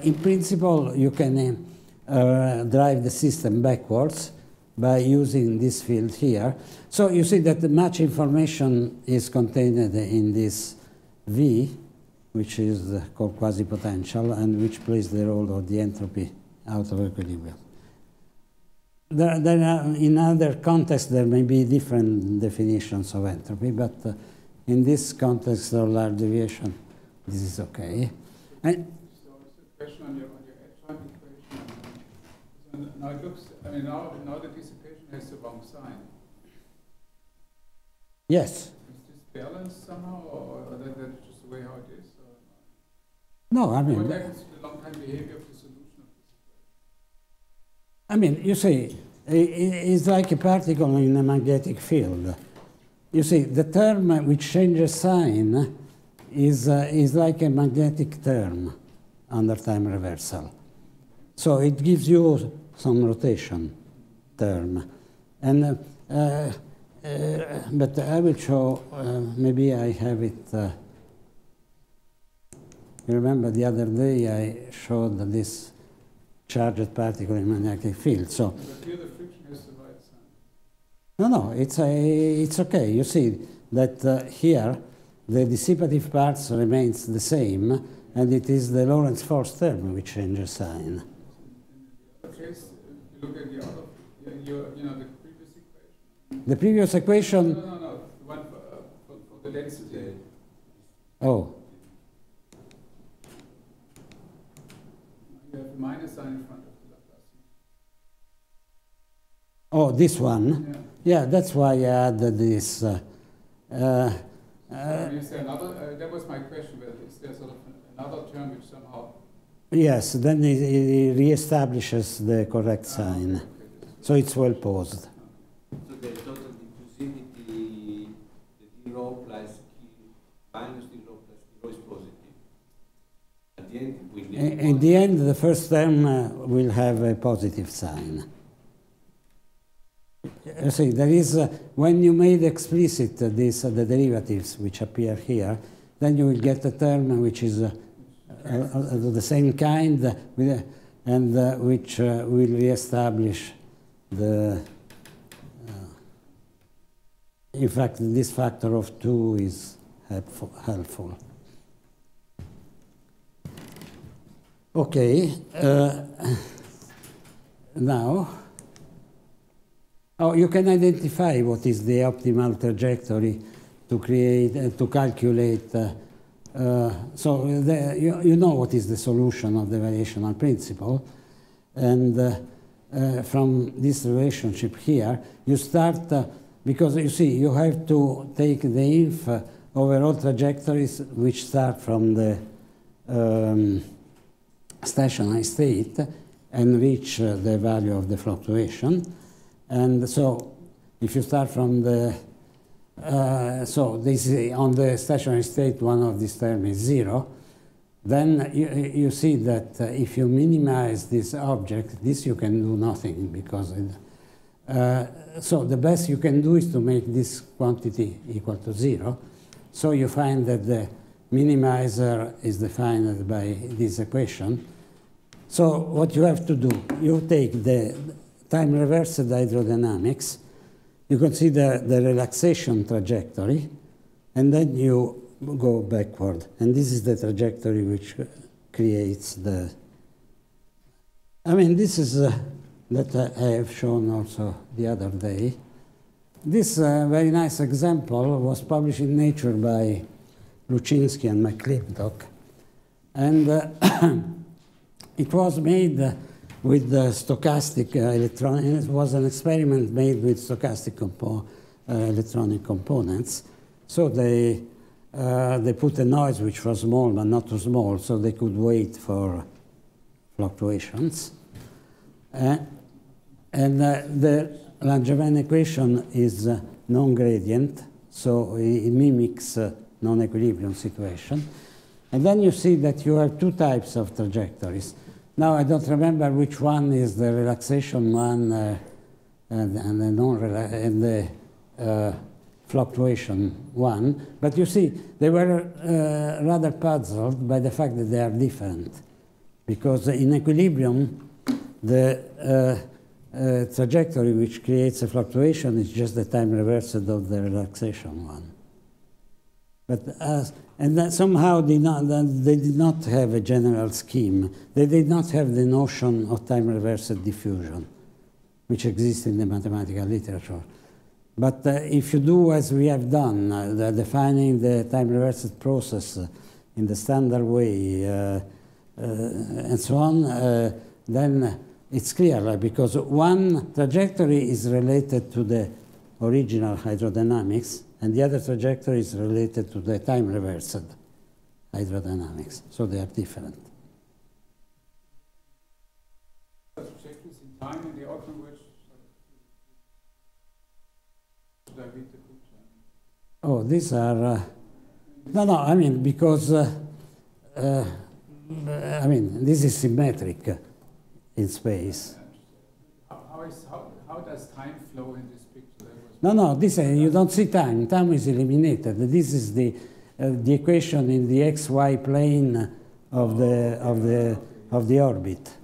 in principle, you can drive the system backwards by using this field here. So you see that much information is contained in this V, which is called quasi-potential, and which plays the role of the entropy out of equilibrium. In other contexts, there may be different definitions of entropy, but in this context of large deviation, this is okay. And so it's a question on your H1 equation. Now it looks, I mean, now the dissipation has the wrong sign. yes. Is this balanced somehow, or that's just the way how it is? Or? No, I mean. What happens to the long-time behavior of the solution of this equation? I mean, you see, it's like a particle in a magnetic field. You see, the term which changes sign is like a magnetic term under time reversal. So it gives you some rotation term. And, but I will show, maybe I have it. You remember the other day I showed this charged particle in magnetic field. So But here the friction has the right sign. no, it's okay. You see that here the dissipative parts remains the same, and it is the Lorentz force term which changes sign. In the other case, if you look at the other, you know, the previous equation. The previous equation. No, the one for the density. Oh, You have a minus sign in front of the Laplacian. oh, this one. Yeah, that's why I added this. Is there another? That was my question. Whether is there sort of another term which somehow? Yes, then it reestablishes the correct sign. Okay. So it's well posed. So the total diffusivity, the d rho plus q minus d rho plus d rho is positive. At the end, we need In the end, the first term will have a positive sign. You see, there is, when you made explicit the derivatives which appear here, then you will get a term which is the same kind and which will reestablish the. In fact, this factor of 2 is helpful. Okay, now Oh, you can identify what is the optimal trajectory to create, to calculate. You know what is the solution of the variational principle. And from this relationship here, you start, because you see, you have to take the inf over all trajectories which start from the stationary state and reach the value of the fluctuation. And so if you start from the, so this is on the stationary state, one of these terms is 0, then you see that if you minimize this object, this you can do nothing, because so the best you can do is to make this quantity equal to 0. So you find that the minimizer is defined by this equation. So what you have to do, you take the time-reversed hydrodynamics, you consider the relaxation trajectory, and then you go backward. And this is the trajectory which creates the... I mean, this is that I have shown also the other day. This very nice example was published in Nature by Luchinsky and McClintock. And it was made with the stochastic electronic. It was an experiment made with stochastic electronic components. So they put a noise which was small but not too small, so they could wait for fluctuations. And the Langevin equation is non-gradient, so it mimics non-equilibrium situation. And then you see that you have two types of trajectories. Now I don't remember which one is the relaxation one and the fluctuation one, but you see they were rather puzzled by the fact that they are different, because in equilibrium the trajectory which creates a fluctuation is just the time reversed of the relaxation one. But and somehow they did not have a general scheme. They did not have the notion of time-reversed diffusion, which exists in the mathematical literature. But if you do as we have done, defining the time-reversed process in the standard way, and so on, then it's clear, because one trajectory is related to the original hydrodynamics, and the other trajectory is related to the time-reversed hydrodynamics. So they are different. Trajectories in time in the ordinal wedge. Should I read the book? Oh, these are... no, I mean, because... I mean, this is symmetric in space. How does time flow in this picture? No, this you don't see time. Time is eliminated. This is the equation in the xy plane of the orbit.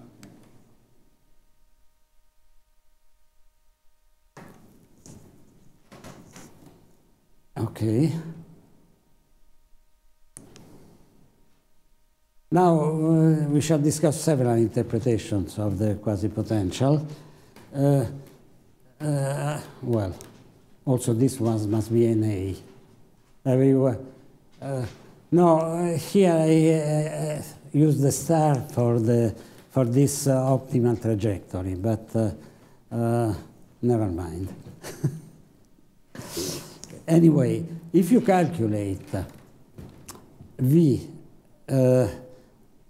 Okay. Now we shall discuss several interpretations of the quasi-potential. Well. Also, this one must be an A. No, here I use the star for this optimal trajectory, but never mind. Anyway, if you calculate V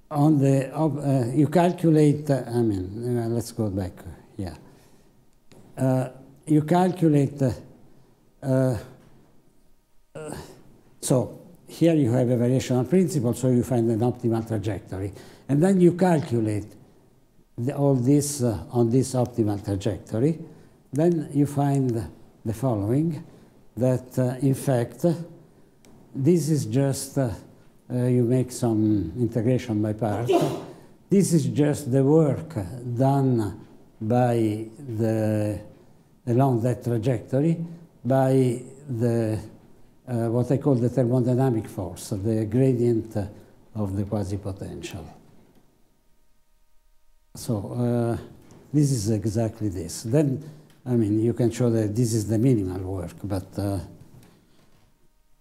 on the you calculate. I mean, let's go back. Yeah, you calculate. So here you have a variational principle, so you find an optimal trajectory. And then you calculate all this on this optimal trajectory. Then you find the following, that in fact, this is just, you make some integration by parts. This is just the work done by along that trajectory by the what I call the thermodynamic force, the gradient of the quasi-potential. So this is exactly this. Then I mean, you can show that this is the minimal work, but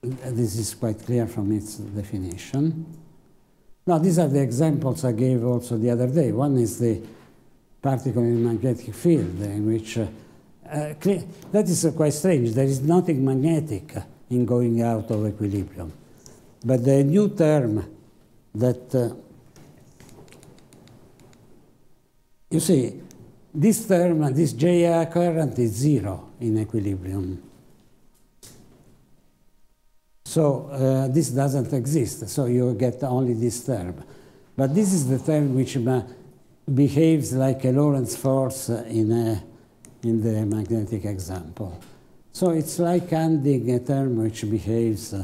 this is quite clear from its definition. Now, these are the examples I gave also the other day. One is the particle in magnetic field, in which that is quite strange. There is nothing magnetic in going out of equilibrium. But the new term that, you see, this term, this J current is zero in equilibrium. So this doesn't exist, so you get only this term. But this is the term which behaves like a Lorentz force in the magnetic example. So it's like handing a term which behaves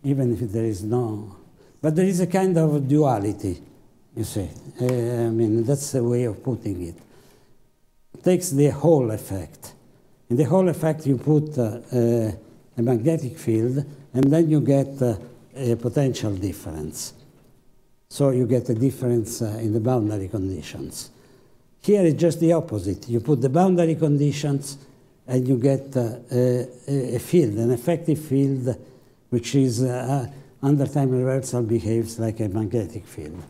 even if there is no... But there is a kind of duality, you see. I mean, that's the way of putting it. It takes the Hall effect. In the Hall effect, you put a magnetic field, and then you get a potential difference. So you get a difference in the boundary conditions. Here it's just the opposite. You put the boundary conditions, and you get a field, an effective field, which is under time reversal behaves like a magnetic field.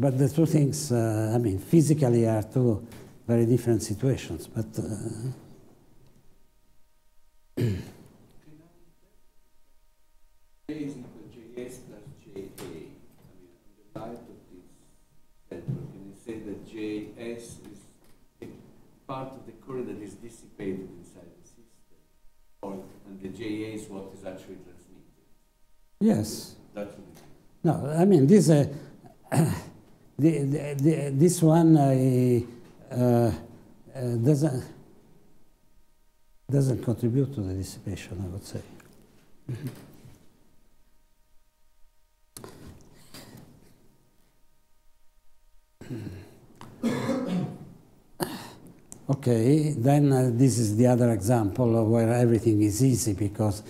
But the two things, I mean, physically are two very different situations. But J is equal to Js plus Ja. I mean, on the light of this network, can you say that Js is a part of the current that is dissipated inside the system, and the Ja is what is actually transmitted? yes. That's what it is. No, I mean, this, this one doesn't contribute to the dissipation, I would say. Okay, then this is the other example of where everything is easy because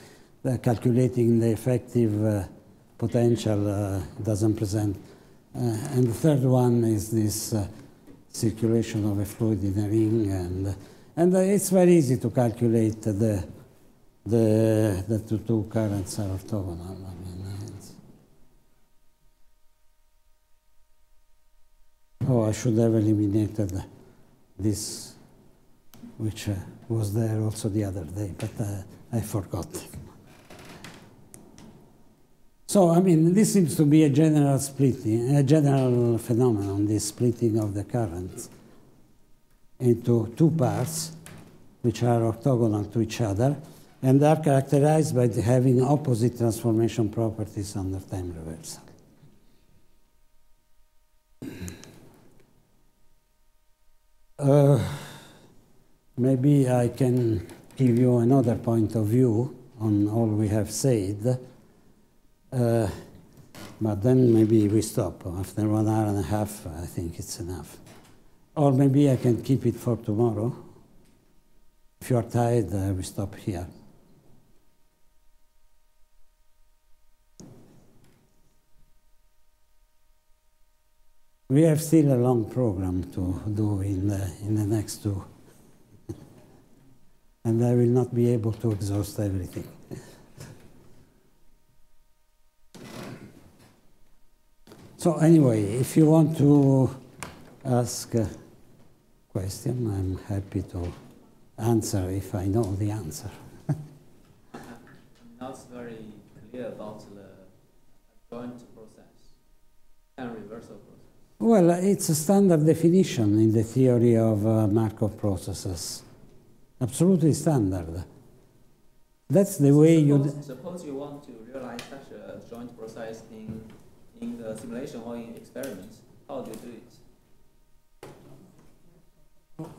calculating the effective potential doesn't present. And the third one is this circulation of a fluid in a ring, and it's very easy to calculate the two currents are orthogonal. I mean, oh, I should have eliminated this, which was there also the other day, but I forgot. So, I mean, this seems to be a general splitting, a general phenomenon, this splitting of the currents into two parts, which are orthogonal to each other, and are characterized by having opposite transformation properties under time reversal. Maybe I can give you another point of view on all we have said, but then maybe we stop. After 1 hour and a half, I think it's enough. Or maybe I can keep it for tomorrow. If you are tired, we stop here. We have still a long program to do in the next two. And I will not be able to exhaust everything. So anyway, if you want to ask a question, I'm happy to answer if I know the answer. I'm not very clear about the joint process and reversal process. Well, it's a standard definition in the theory of Markov processes. Absolutely standard. That's the way you... Suppose you want to realize such a joint process in the simulation or in experiments, how do you do it?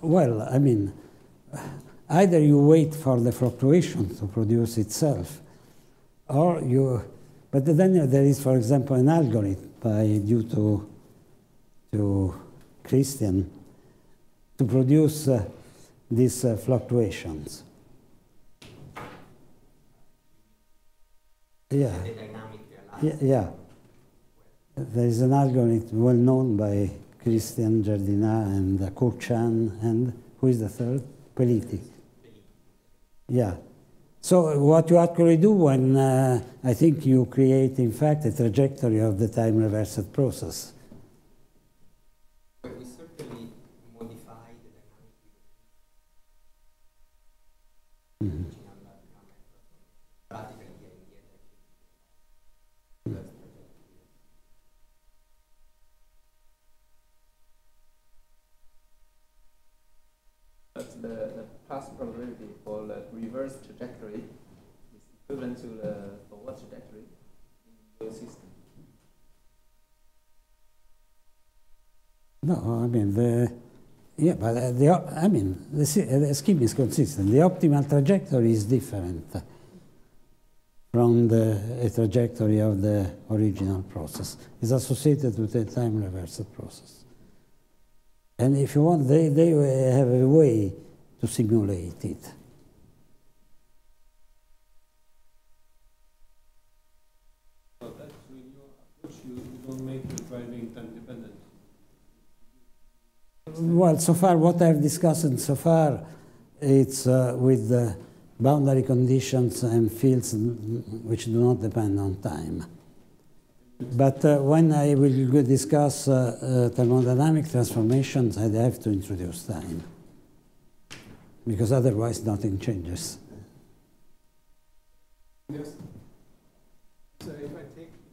Well, I mean, either you wait for the fluctuation to produce itself, or you... But then there is, for example, an algorithm due to Christian to produce these fluctuations. Yeah. The dynamic realized. Yeah. There is an algorithm well known by Christian Jardinat and Kurt Chan, and who is the third? Peliti. Yeah. So what you actually do when, I think you create, in fact, a trajectory of the time-reversed process. But we certainly modify the dynamic practically getting the energy. But the past probability for the reverse trajectory is equivalent to the forward trajectory in your system. No, I mean, the scheme is consistent. The optimal trajectory is different from the trajectory of the original process. It's associated with the time-reversed process. And if you want, they have a way to simulate it. But actually, in your approach, you don't make the driving time dependent. Well, so far, what I've discussed so far, it's with the boundary conditions and fields which do not depend on time. But when I will discuss thermodynamic transformations, I have to introduce time, because otherwise nothing changes. Yes. So if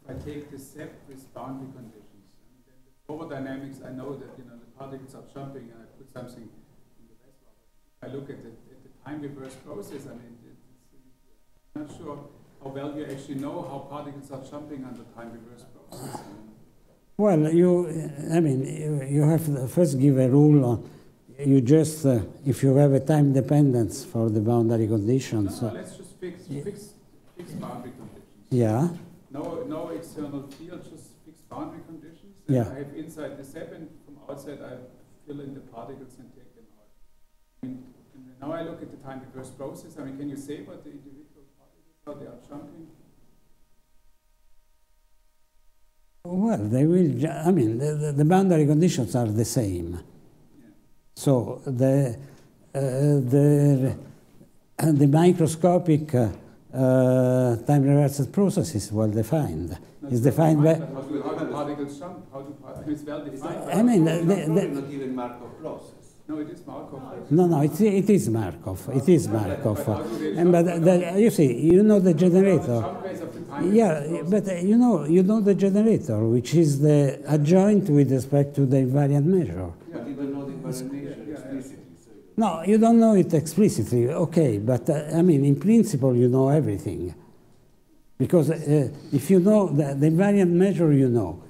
I take the SEP with boundary conditions, and then the forward dynamics, I know that the particles are jumping, and I put something in the reservoir. If I look at the time reverse process, I'm not sure how well you actually know how particles are jumping on the time reverse process. Well, you have to first give a rule on. You just, if you have a time dependence for the boundary conditions. No, let's just fix boundary conditions. Yeah. No external field, just fixed boundary conditions. Yeah. I have inside the SEP, and from outside I fill in the particles and take them out. And now I look at the time reverse process. Can you say what the individual particles, how they are jumping? Well, they will. The boundary conditions are the same. Yeah. So the microscopic time-reversed process is well defined. It's defined by. How do particles jump? It's well defined. Not even Markov process. No, it is Markov. No, it is Markov. It is Markov. But you see, you know the generator. Yeah, but you know the generator, which is the adjoint with respect to the invariant measure. But you don't know the invariant measure explicitly. No, you don't know it explicitly, okay, but in principle you know everything. Because if you know the invariant measure, you know.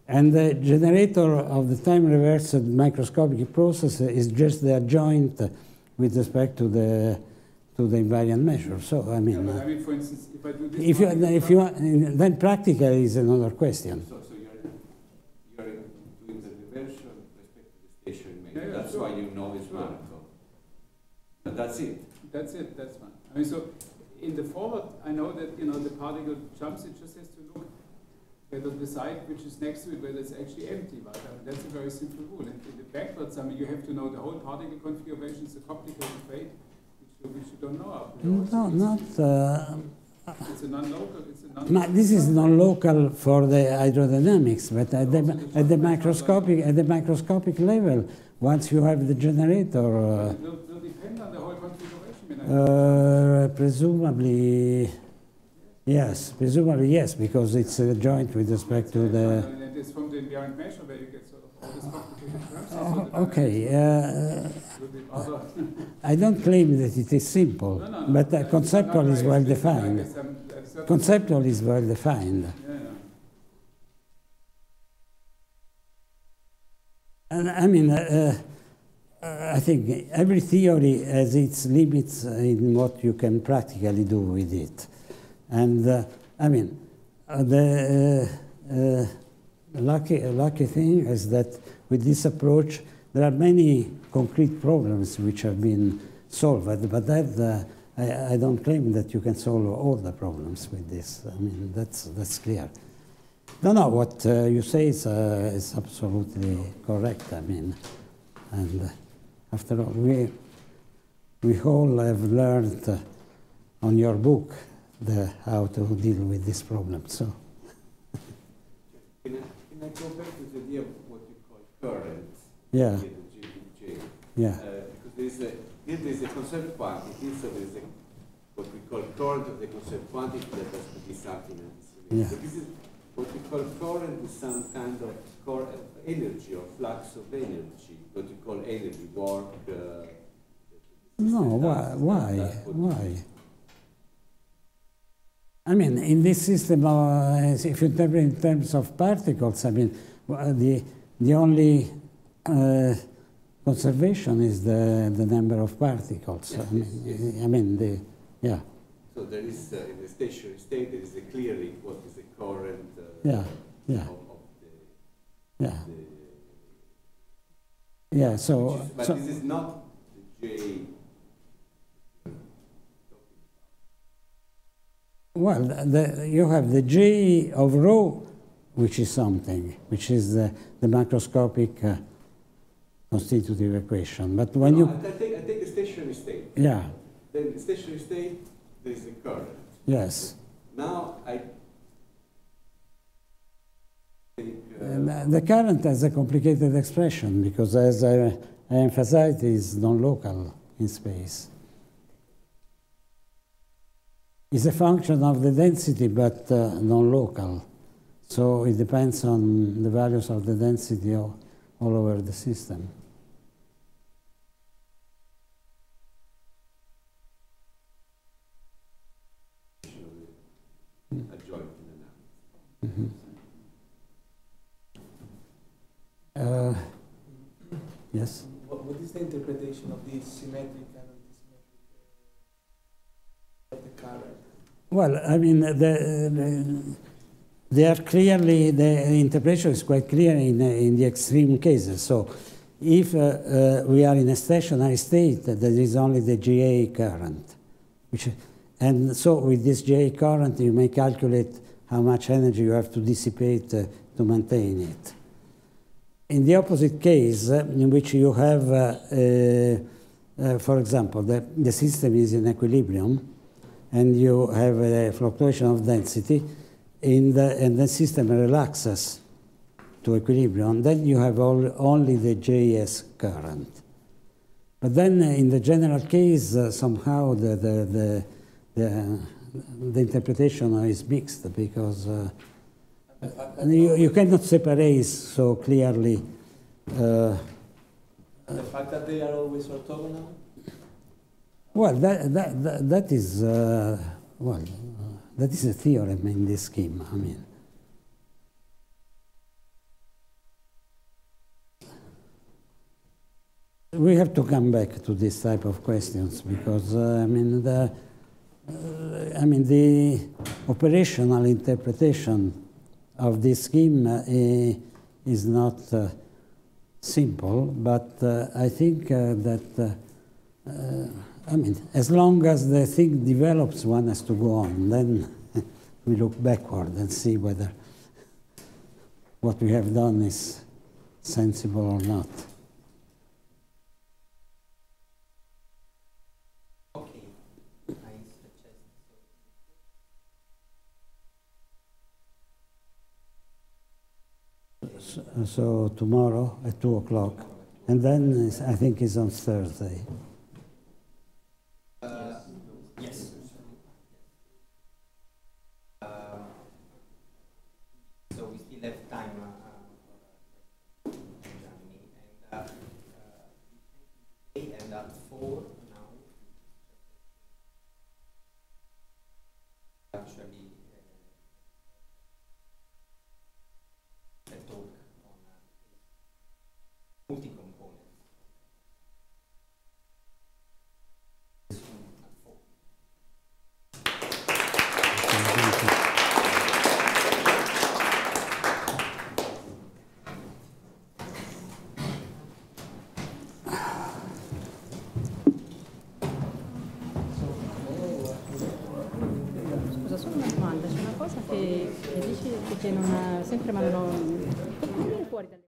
And the generator of the time-reversed microscopic process is just the adjoint with respect to the invariant measure. So, for instance, if I do this... then practical is another question. So you're doing the reversion with respect to the stationary measure. Yeah, that's sure. why you know it's Markov. But that's it. That's fine. So in the forward, I know that the particle jumps. It just has to look whether the side which is next to it, whether it's actually empty. Right? That's a very simple rule. And in the backwards, you have to know the whole particle configuration is a complicated fate, which you don't know. No, not. It's a non-local. This is non-local for the hydrodynamics, but at the microscopic level, once you have the generator. It will depend on the whole configuration. Presumably. Yes, because it's a joint with respect to the. And it's from the invariant measure where you get sort of all this complicated terms. Okay. I don't claim that it is simple, but conceptual is well defined. Conceptual is well defined. And I think every theory has its limits in what you can practically do with it. And the lucky thing is that with this approach, there are many concrete problems which have been solved, but that I don't claim that you can solve all the problems with this. That's clear. No, what you say is absolutely correct. And after all, we all have learned on your book how to deal with this problem. So, can I go back to the idea of what you call current? yeah, The GPJ. yeah, Because there is a conserved quantity, so there is what we call current of the conserved quantity that has to be something else. yeah. So this is what we call current is some kind of energy or flux of energy, what you call energy, work. No, why? I mean, in this system, if you interpret in terms of particles, I mean, the only conservation is the number of particles. Yes, I mean, yeah. So there is, in the stationary state, there is clearly what is the current Yeah, of the... yeah. Yeah, so... But so this is not the J... well, you have the J of rho, which is something, which is the macroscopic constitutive equation. But when you... I take a stationary state. Yeah, Then the stationary state, there is a current. yes. Now I take... The current has a complicated expression because, as I emphasized, is non-local in space. It's a function of the density, but non-local. So it depends on the values of the density all over the system. adjoint in Uh, yes? What is the interpretation of this symmetric and antisymmetric of the current? Well, I mean, they are clearly, the interpretation is quite clear in the extreme cases. So if we are in a stationary state, there is only the GA current. And so with this GA current, you may calculate how much energy you have to dissipate to maintain it. In the opposite case, in which you have, for example, the system is in equilibrium, and you have a fluctuation of density, and the system relaxes to equilibrium, then you have only the JS current. But then in the general case, somehow the interpretation is mixed because you cannot separate so clearly. The fact that they are always orthogonal? Well, that is that is a theorem in this scheme. I mean, we have to come back to this type of questions because I mean the operational interpretation of this scheme is not simple, but I think that. I mean, as long as the thing develops, one has to go on. Then we look backward and see whether what we have done is sensible or not. Okay. I suggest. So tomorrow at 2 o'clock, and then I think it's on Thursday. Yes. So we still have time for Gianni, and at 4 now. Actually, a talk on multi-components. Scusa, solo una domanda, c'è una cosa che dici che non sempre mandano fuori dalle